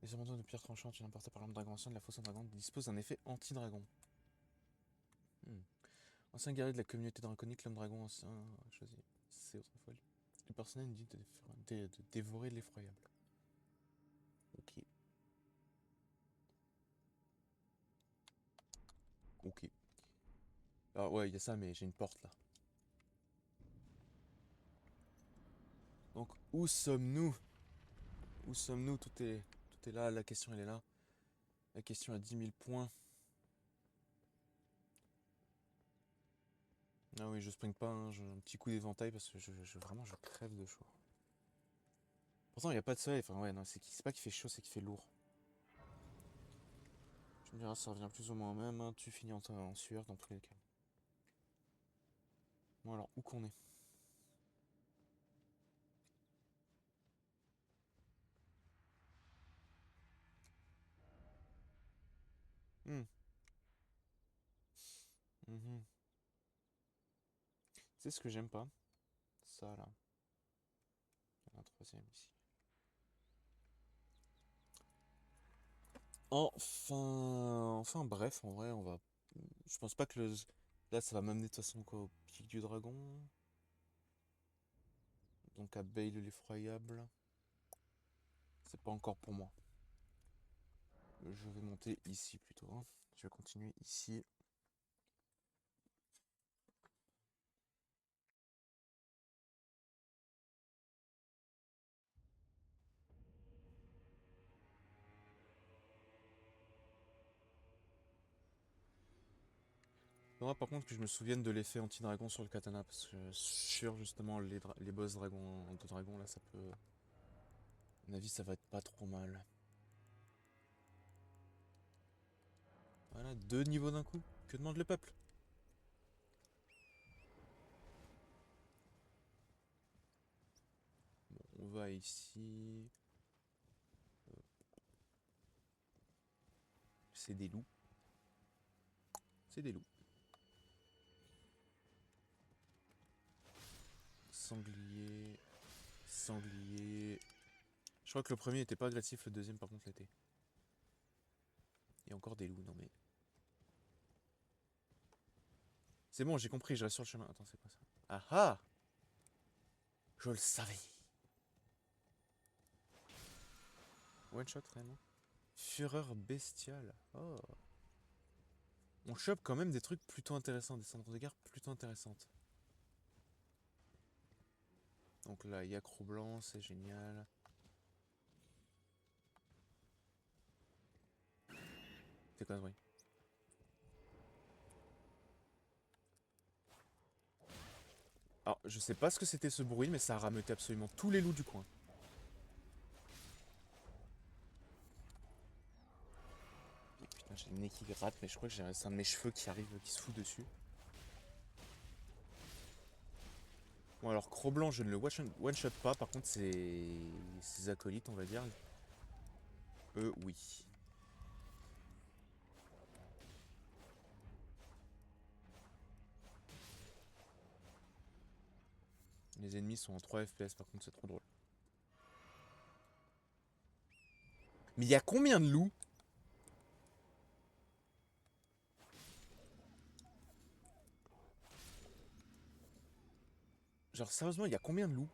Les abandons de pierre tranchante importées par l'arme dragon ancien de la fosse en dragon disposent d'un effet anti-dragon. Hmm. Ancien guerrier de la communauté draconique, l'homme dragon ancien choisi. C'est autrefois. Le personnel dit de dévorer l'effroyable. Ok. Ok. Ah ouais, il y a ça, mais j'ai une porte là. Donc, où sommes-nous? Où sommes-nous? Tout est là, la question elle est là. La question à 10 000 points. Ah oui, je spring pas, hein, j'ai un petit coup d'éventail parce que vraiment je crève de chaud. Pourtant, il n'y a pas de soleil, enfin ouais, non, c'est pas qu'il fait chaud, c'est qu'il fait lourd. Tu me diras, ça revient plus ou moins au même, hein, tu finis en sueur dans tous les cas. Bon alors, où qu'on est? Hmm. Mhm. C'est ce que j'aime pas. Ça là. Il y en a un troisième ici. Enfin bref, en vrai, on va. Je pense pas que le. Là, ça va m'amener de toute façon quoi, au pic du dragon. Donc à Bale l'effroyable. C'est pas encore pour moi. Je vais monter ici plutôt, hein. Je vais continuer ici. Faudra par contre que je me souvienne de l'effet anti-dragon sur le katana, parce que sur justement les boss dragons de dragon là, ça peut. À mon avis, ça va être pas trop mal. Voilà, 2 niveaux d'un coup. Que demande le peuple? Bon, on va ici. C'est des loups. C'est des loups. Sanglier. Sanglier. Je crois que le premier était pas agressif, le deuxième par contre l'était. Il y a encore des loups, non mais. C'est bon, j'ai compris, je reste sur le chemin. Attends, c'est quoi ça? Ah ah! Je le savais! One shot réellement? Fureur bestiale. Oh. On chope quand même des trucs plutôt intéressants, des cendres de guerre plutôt intéressantes. Donc là, il y a Croc Blanc, c'est génial. C'est quoi ce bruit? Alors, je sais pas ce que c'était ce bruit, mais ça a rameuté absolument tous les loups du coin. Et putain, j'ai le nez qui gratte, mais je crois que c'est un de mes cheveux qui arrive, qui se fout dessus. Bon, alors, Cro-Blanc, je ne le one-shot pas, par contre, ses acolytes, on va dire. Eux, oui. Les ennemis sont en 3 FPS, par contre, c'est trop drôle. Mais il y a combien de loups? Genre, sérieusement, il y a combien de loups?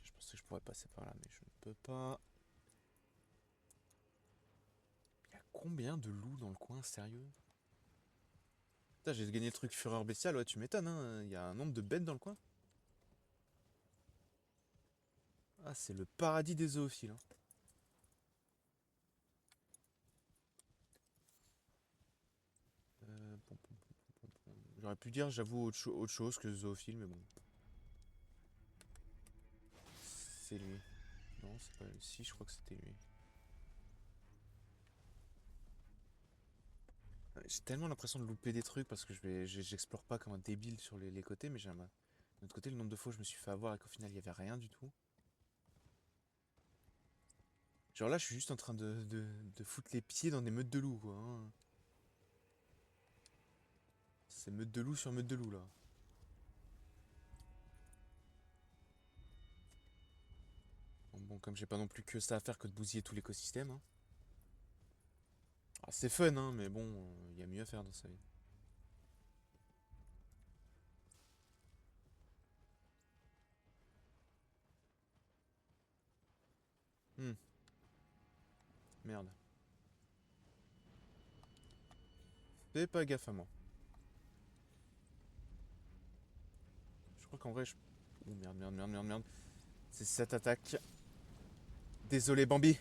Je pensais que je pourrais passer par là, mais je ne peux pas. Il y a combien de loups dans le coin, sérieux? Putain, j'ai gagné le truc Fureur Bestiale, ouais, tu m'étonnes, hein. Il y a un nombre de bêtes dans le coin. Ah, c'est le paradis des zoophiles, hein. J'aurais pu dire, j'avoue, autre chose que zoophile, mais bon. C'est lui. Non, c'est pas lui. Si, je crois que c'était lui. J'ai tellement l'impression de louper des trucs parce que j'explore pas comme un débile sur les côtés, mais d'un autre côté, le nombre de fois où je me suis fait avoir et qu'au final, il y avait rien du tout. Genre là, je suis juste en train de foutre les pieds dans des meutes de loups, quoi, hein. C'est meute de loup sur meute de loup, là. Bon, comme j'ai pas non plus que ça à faire que de bousiller tout l'écosystème, hein. Ah, c'est fun, hein, mais bon, il y a mieux à faire dans sa vie. Hmm, merde. Fais pas gaffe à moi. Je crois qu'en vrai, je... Oh merde, merde, merde, merde, merde. C'est cette attaque. Désolé, Bambi.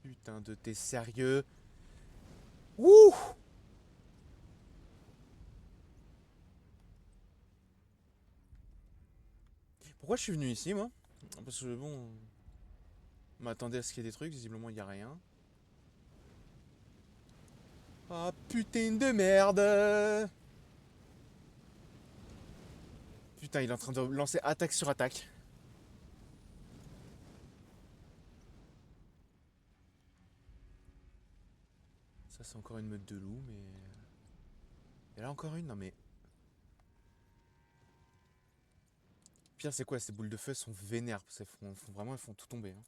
Putain de t'es sérieux? Ouh! Pourquoi je suis venu ici, moi? Parce que bon, on m'attendait à ce qu'il y ait des trucs, visiblement il y a rien. Ah putain de merde! Putain, il est en train de lancer attaque sur attaque. Ça, c'est encore une meute de loups, mais. Et là, encore une? Non, mais. Pire, c'est quoi? Ces boules de feu sont vénères. Parce qu'elles vraiment, elles font tout tomber, hein.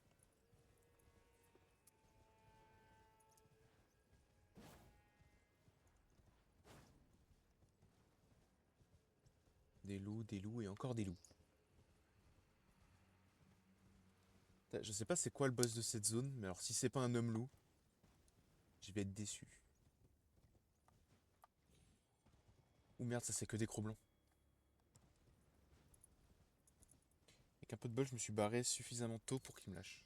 Des loups et encore des loups. Je sais pas c'est quoi le boss de cette zone, mais alors si c'est pas un homme loup, je vais être déçu. Ou merde, ça c'est que des crocs blancs. Avec un peu de bol, je me suis barré suffisamment tôt pour qu'il me lâche.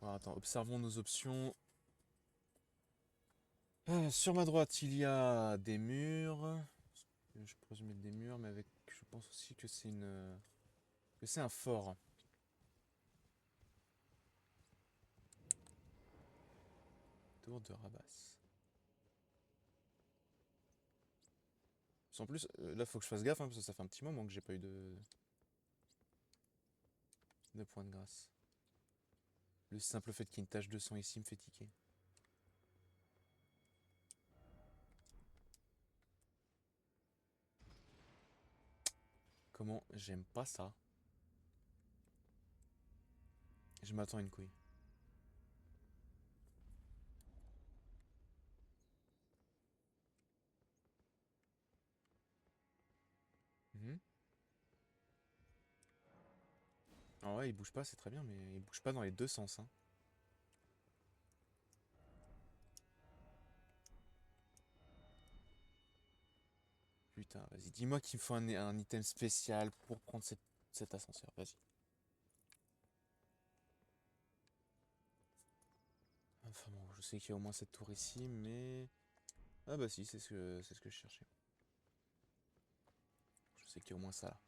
Alors attends, observons nos options. Sur ma droite, il y a des murs. Je pourrais mettre des murs, mais avec. Je pense aussi que c'est une. Que c'est un fort. Tour de Rabas. En plus, là faut que je fasse gaffe, hein, parce que ça fait un petit moment que j'ai pas eu de points de grâce. Le simple fait qu'il y ait une tache de sang ici me fait tiquer. Comment j'aime pas ça. Je m'attends à une couille. Mhm. ouais, il bouge pas, c'est très bien, mais il bouge pas dans les deux sens, hein. Putain, vas-y, dis-moi qu'il me faut un item spécial pour prendre cet ascenseur, vas-y. Enfin bon, je sais qu'il y a au moins cette tour ici, mais... Ah bah si, c'est ce que je cherchais. Je sais qu'il y a au moins ça là.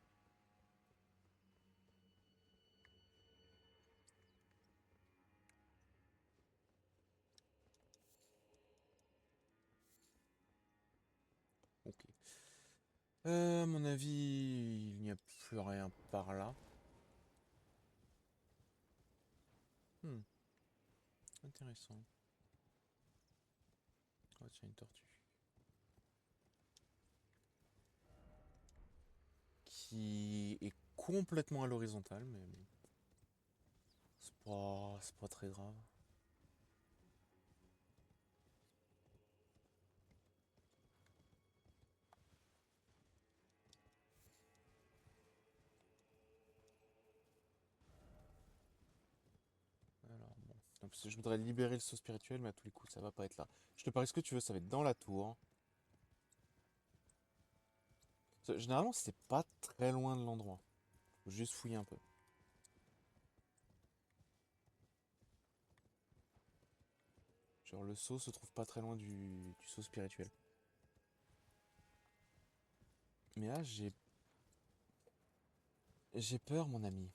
Ok. À mon avis, il n'y a plus rien par là. Hmm, intéressant. Oh tiens, une tortue. Qui est complètement à l'horizontale, mais bon, c'est pas très grave. Alors bon. Non, parce que je voudrais libérer le saut spirituel, mais à tous les coups, ça va pas être là. Je te parie ce que tu veux, ça va être dans la tour. Généralement, c'est pas très loin de l'endroit. Faut juste fouiller un peu. Genre, le saut se trouve pas très loin du saut spirituel. Mais là, j'ai peur, mon ami.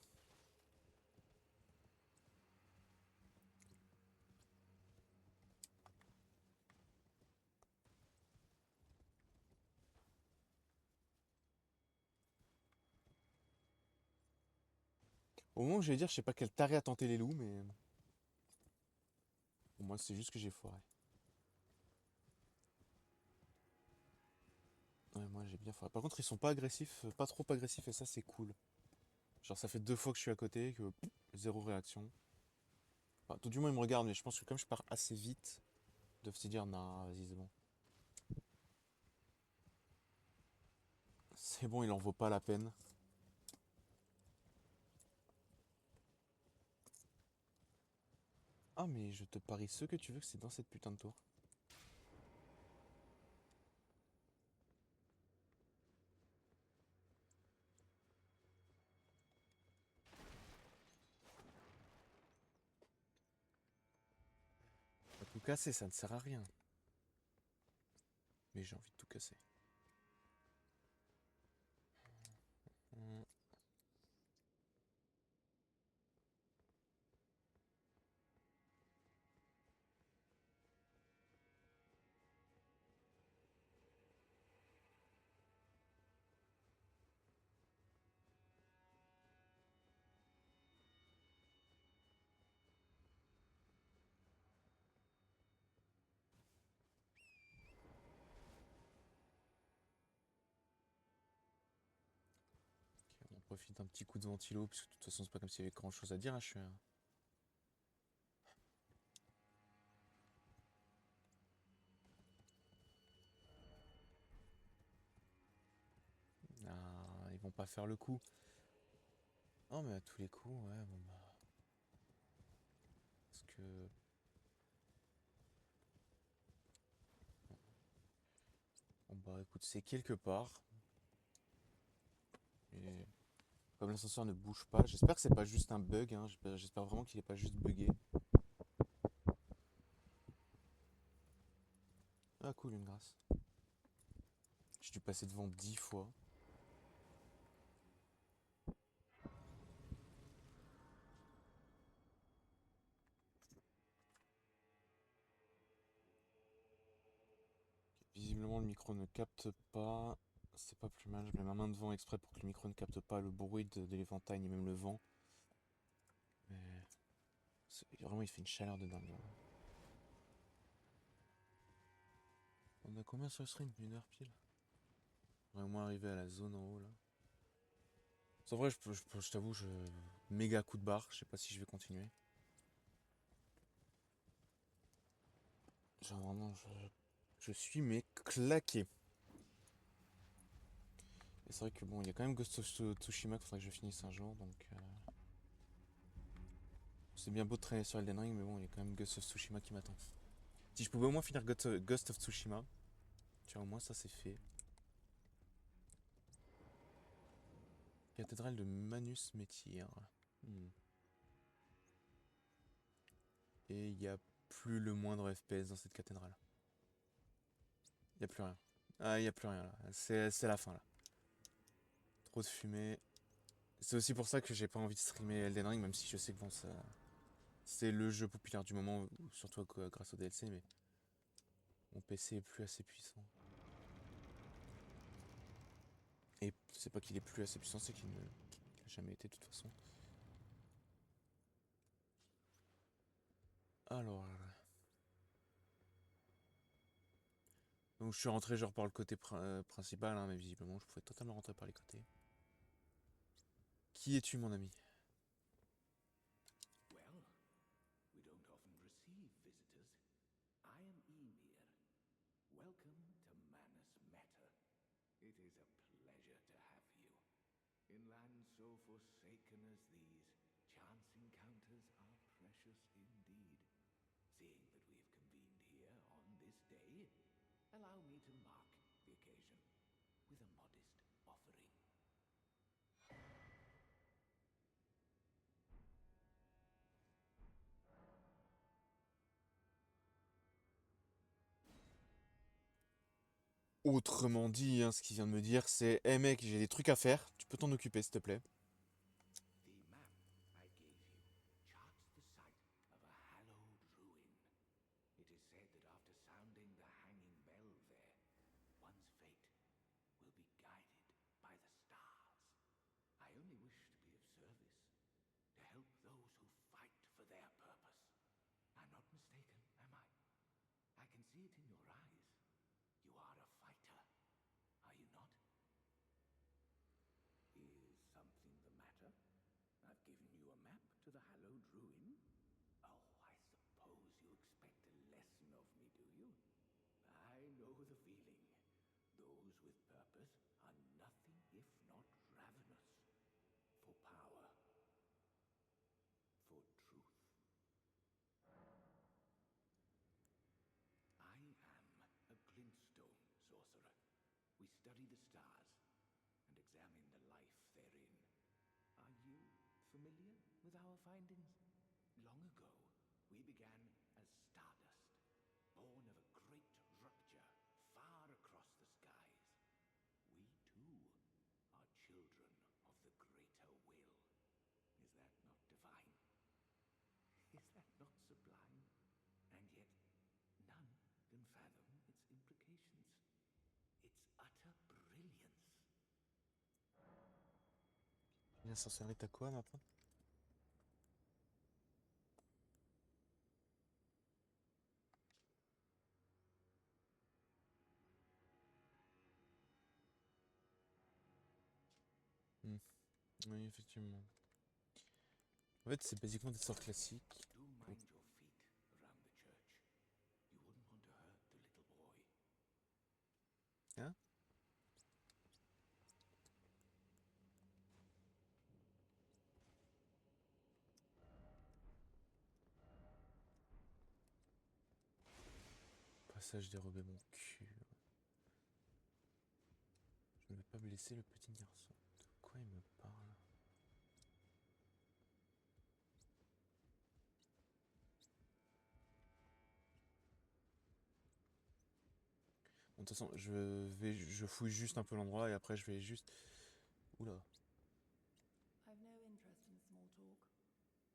Au moment où j'allais dire, je sais pas quel taré a tenté les loups, mais bon, moi, c'est juste que j'ai foiré. Ouais, moi, j'ai bien foiré. Par contre, ils sont pas agressifs, pas trop agressifs, et ça, c'est cool. Genre, ça fait 2 fois que je suis à côté, que zéro réaction. Enfin, tout du moins, ils me regardent, mais je pense que comme je pars assez vite, ils doivent se dire, non, vas-y, c'est bon. C'est bon, il en vaut pas la peine. Ah, mais je te parie ce que tu veux que c'est dans cette putain de tour. Tout casser, ça ne sert à rien. Mais j'ai envie de tout casser. Hmm. Ok, on profite d'un petit coup de ventilo, parce que de toute façon, c'est pas comme s'il y avait grand chose à dire, hein, Ah, ils vont pas faire le coup. Oh, mais à tous les coups, ouais, bon bah. Parce que. Bon bah écoute, c'est quelque part. Et comme l'ascenseur ne bouge pas, j'espère que c'est pas juste un bug, hein. J'espère vraiment qu'il est pas juste buggé. Ah cool, une grâce. J'ai dû passer devant 10 fois. Visiblement, le micro ne capte pas. C'est pas plus mal. Je mets ma main devant exprès pour que le micro ne capte pas le bruit de l'éventail ni même le vent. Mais vraiment, il fait une chaleur de dingue là. On a combien sur le stream? 1 heure pile? On va au moins arriver à la zone en haut là. C'est vrai, je t'avoue, méga coup de barre. Je sais pas si je vais continuer. Genre vraiment, je suis mais claqué. Et c'est vrai que bon, il y a quand même Ghost of Tsushima qu'il faudrait que je finisse un jour, donc. C'est bien beau de traîner sur Elden Ring, mais bon, il y a quand même Ghost of Tsushima qui m'attend. Si je pouvais au moins finir Ghost of Tsushima, tiens, au moins ça c'est fait. Cathédrale de Manus Métyr. Hmm. Et il n'y a plus le moindre FPS dans cette cathédrale. Il n'y a plus rien. Ah, il n'y a plus rien là. C'est la fin là. Trop de fumée. C'est aussi pour ça que j'ai pas envie de streamer Elden Ring, même si je sais que bon, ça, c'est le jeu populaire du moment, surtout grâce au DLC, mais mon PC est plus assez puissant. Et c'est pas qu'il est plus assez puissant, c'est qu'il ne l'a jamais été de toute façon. Alors, donc je suis rentré genre par le côté principal, hein, mais visiblement je pouvais totalement rentrer par les côtés. Qui es-tu, mon ami? Well, we don't often receive visitors. I am Ymir. Welcome to Manus Meta. It is a pleasure to have you. In lands so forsaken as these, chance encounters are precious indeed. Seeing that we have convened here on this day, allow me to mark the occasion with a modest offering. Autrement dit, hein, ce qu'il vient de me dire, c'est hey mec, j'ai des trucs à faire, tu peux t'en occuper s'il te plaît. The map I gave you charts the site of a hallowed ruin. It is said that after sounding the hanging bell there, one's fate will be guided by the stars. I only wish to be of service, to help those who fight for their purpose. I'm not mistaken, am I? I can see it in your eyes. You are a fighter, are you not? Is something the matter? I've given you a map to the hallowed ruin. Oh, I suppose you expect a lesson of me, do you? I know the feeling. Those with purpose are nothing if not ravenous. For power. For truth. I am a glintstone sorcerer. We study the stars and examine the life therein. Are you familiar with our findings? Long ago, we began as stardust, born of a great rupture far across the skies. We too are children of the greater will. Is that not divine? Is that not sublime? And yet, none can fathom its implications. Its utter brilliance. Bien s'en servir à quoi maintenant? Hmm. Oui, effectivement. En fait, c'est basiquement des sorts classiques. Do mind your feet around the church. You wouldn't want to hurt the little boy. Hein? Passage dérobé mon cul. Je ne vais pas blesser le petit garçon. De quoi il me parle? Bon, de toute façon, je fouille juste un peu l'endroit et après je vais juste. Oula. I've no interest in small talk.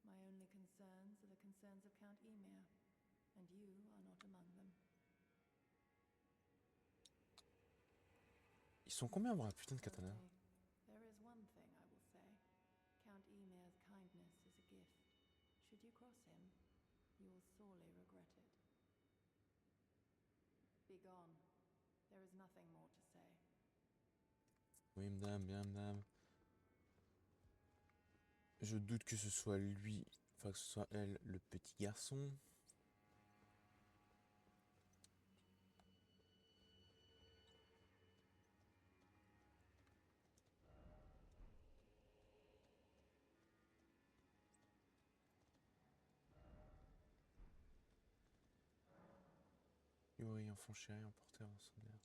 My only concerns are the concerns of Count Emir, and you are not among them. Ils sont combien pour un putain de katana? Only, there is one thing I will say. Count Emir's kindness is a gift. Should you cross him, you will sorely regret it. Be gone. There is nothing more to say. Oui, madame, bien, madame. Je doute que ce soit lui, enfin que ce soit elle, le petit garçon. enfant chéri emporté en son air.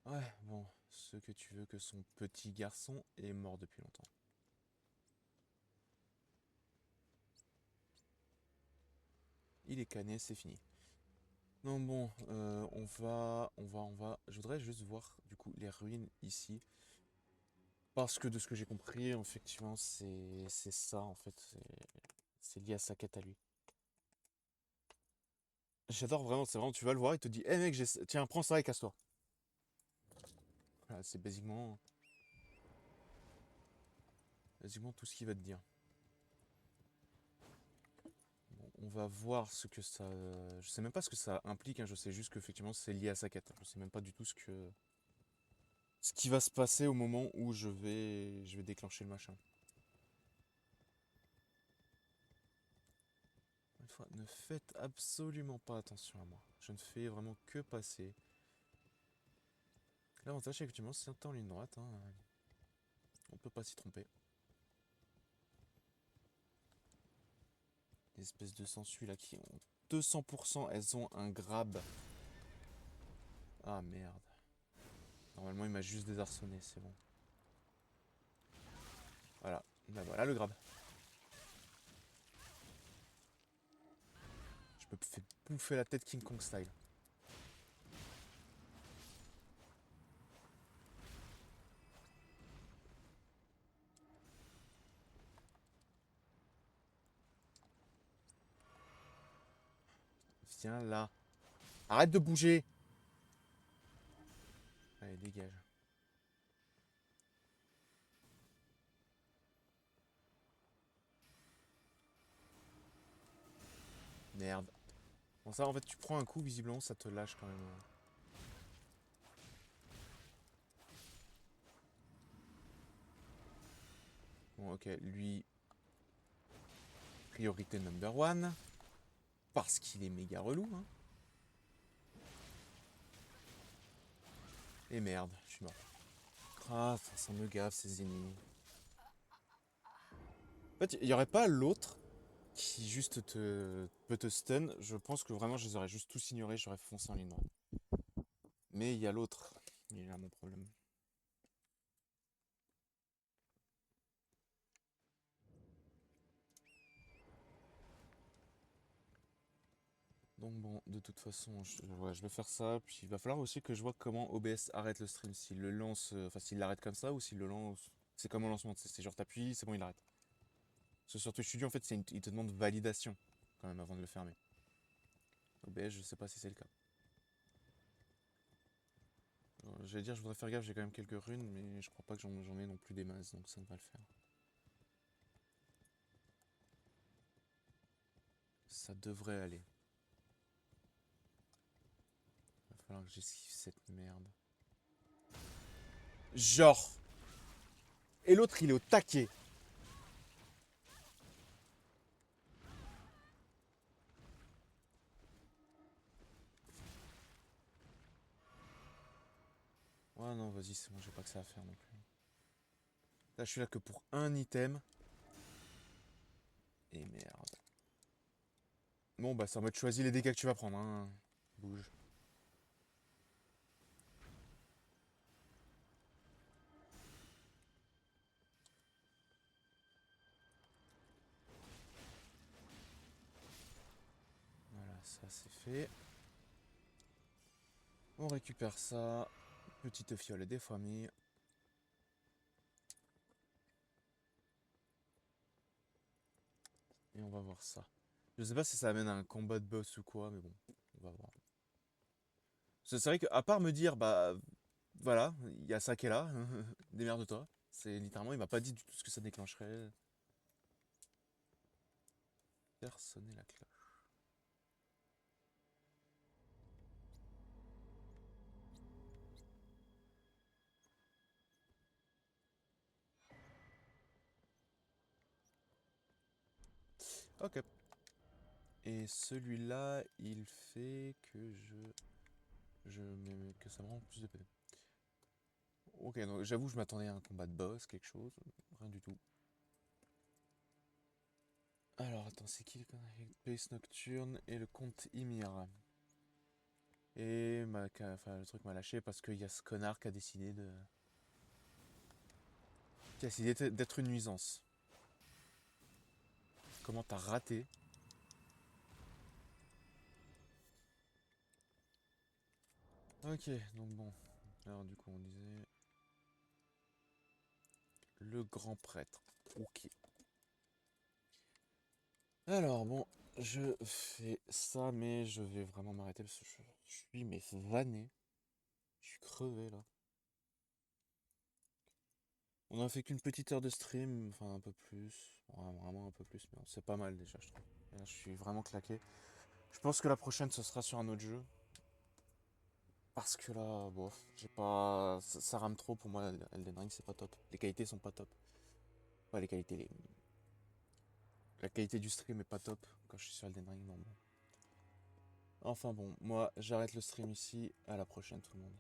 Ouais, bon, ce que tu veux que son petit garçon est mort depuis longtemps. Il est cané, c'est fini. Non, bon, on va. Je voudrais juste voir, du coup, les ruines ici. Parce que de ce que j'ai compris, effectivement, c'est ça, en fait. C'est lié à sa quête à lui. J'adore vraiment, c'est vraiment, tu vas le voir, il te dit, hé mec, tiens, prends ça et casse-toi. Voilà, c'est basiquement tout ce qu'il va te dire. Bon, on va voir ce que ça. Je sais même pas ce que ça implique, hein, je sais juste qu'effectivement c'est lié à sa quête. Je sais même pas du tout ce qui va se passer au moment où je vais déclencher le machin. Une fois, ne faites absolument pas attention à moi. Je ne fais vraiment que passer. L'avantage, c'est effectivement, c'est un temps en ligne droite. Hein. On peut pas s'y tromper. Les espèces de sangsues là qui ont 200%, elles ont un grab. Ah merde. Normalement, il m'a juste désarçonné, c'est bon. Voilà. Ben voilà le grab. Je me fais bouffer la tête King Kong style. Viens là. Arrête de bouger. Allez, dégage. Merde. Bon ça en fait tu prends un coup, visiblement ça te lâche quand même. Bon ok, lui, priorité number one. Parce qu'il est méga relou, hein. Et merde, je suis mort. Ah, ça me gave ces ennemis. En fait, il y aurait pas l'autre qui juste peut te stun. Je pense que vraiment je les aurais juste tous ignorés, j'aurais foncé en ligne droite. Mais il y a l'autre. Il est là mon problème. Donc bon, de toute façon, ouais, je vais faire ça. Puis il va falloir aussi que je vois comment OBS arrête le stream. S'il le lance, enfin s'il l'arrête comme ça ou s'il le lance. C'est comme au lancement, c'est genre t'appuies, c'est bon, il arrête. Parce que sur Twitch Studio, en fait, il te demande validation quand même avant de le fermer. OBS, je sais pas si c'est le cas. J'allais dire, je voudrais faire gaffe, j'ai quand même quelques runes, mais je crois pas que j'en ai non plus des masses, donc ça devrait le faire. Ça devrait aller. Il va falloir que j'esquive cette merde. Genre. Et l'autre, il est au taquet. Ouais, non, vas-y, c'est bon, j'ai pas que ça à faire non plus. Là, je suis là que pour un item. Et merde. Bon, bah, c'est en mode choisis les dégâts que tu vas prendre, hein. Bouge. Voilà, ça c'est fait. On récupère ça. Petite fiole des familles. Et on va voir ça. Je sais pas si ça amène à un combat de boss ou quoi, mais bon, on va voir. C'est vrai qu'à part me dire, bah voilà, il y a ça qui est là, démerde-toi. C'est littéralement, il m'a pas dit du tout ce que ça déclencherait. Faire sonner la cloche. Ok. Et celui-là, il fait que que ça me rend plus de PV. Ok, donc j'avoue, je m'attendais à un combat de boss, quelque chose. Rien du tout. Alors, attends, c'est qui le Pace Nocturne et le comte Ymir. Et le truc m'a lâché parce qu'il y a ce connard qui a décidé de... qui a décidé d'être une nuisance. Comment t'as raté? Ok, donc bon. Alors du coup on disait... Le grand prêtre. Ok. Alors bon, je fais ça, mais je vais vraiment m'arrêter parce que je suis mais vanné. Je suis crevé là. On a fait qu'une petite heure de stream, enfin un peu plus. Ouais, vraiment un peu plus, mais c'est pas mal déjà, je trouve. Et là, je suis vraiment claqué. Je pense que la prochaine, ce sera sur un autre jeu. Parce que là, bon, j'ai pas. Ça rame trop pour moi, Elden Ring, c'est pas top. Les qualités sont pas top. Ouais, les qualités, la qualité du stream est pas top quand je suis sur Elden Ring, non. Enfin bon, moi, j'arrête le stream ici. À la prochaine, tout le monde.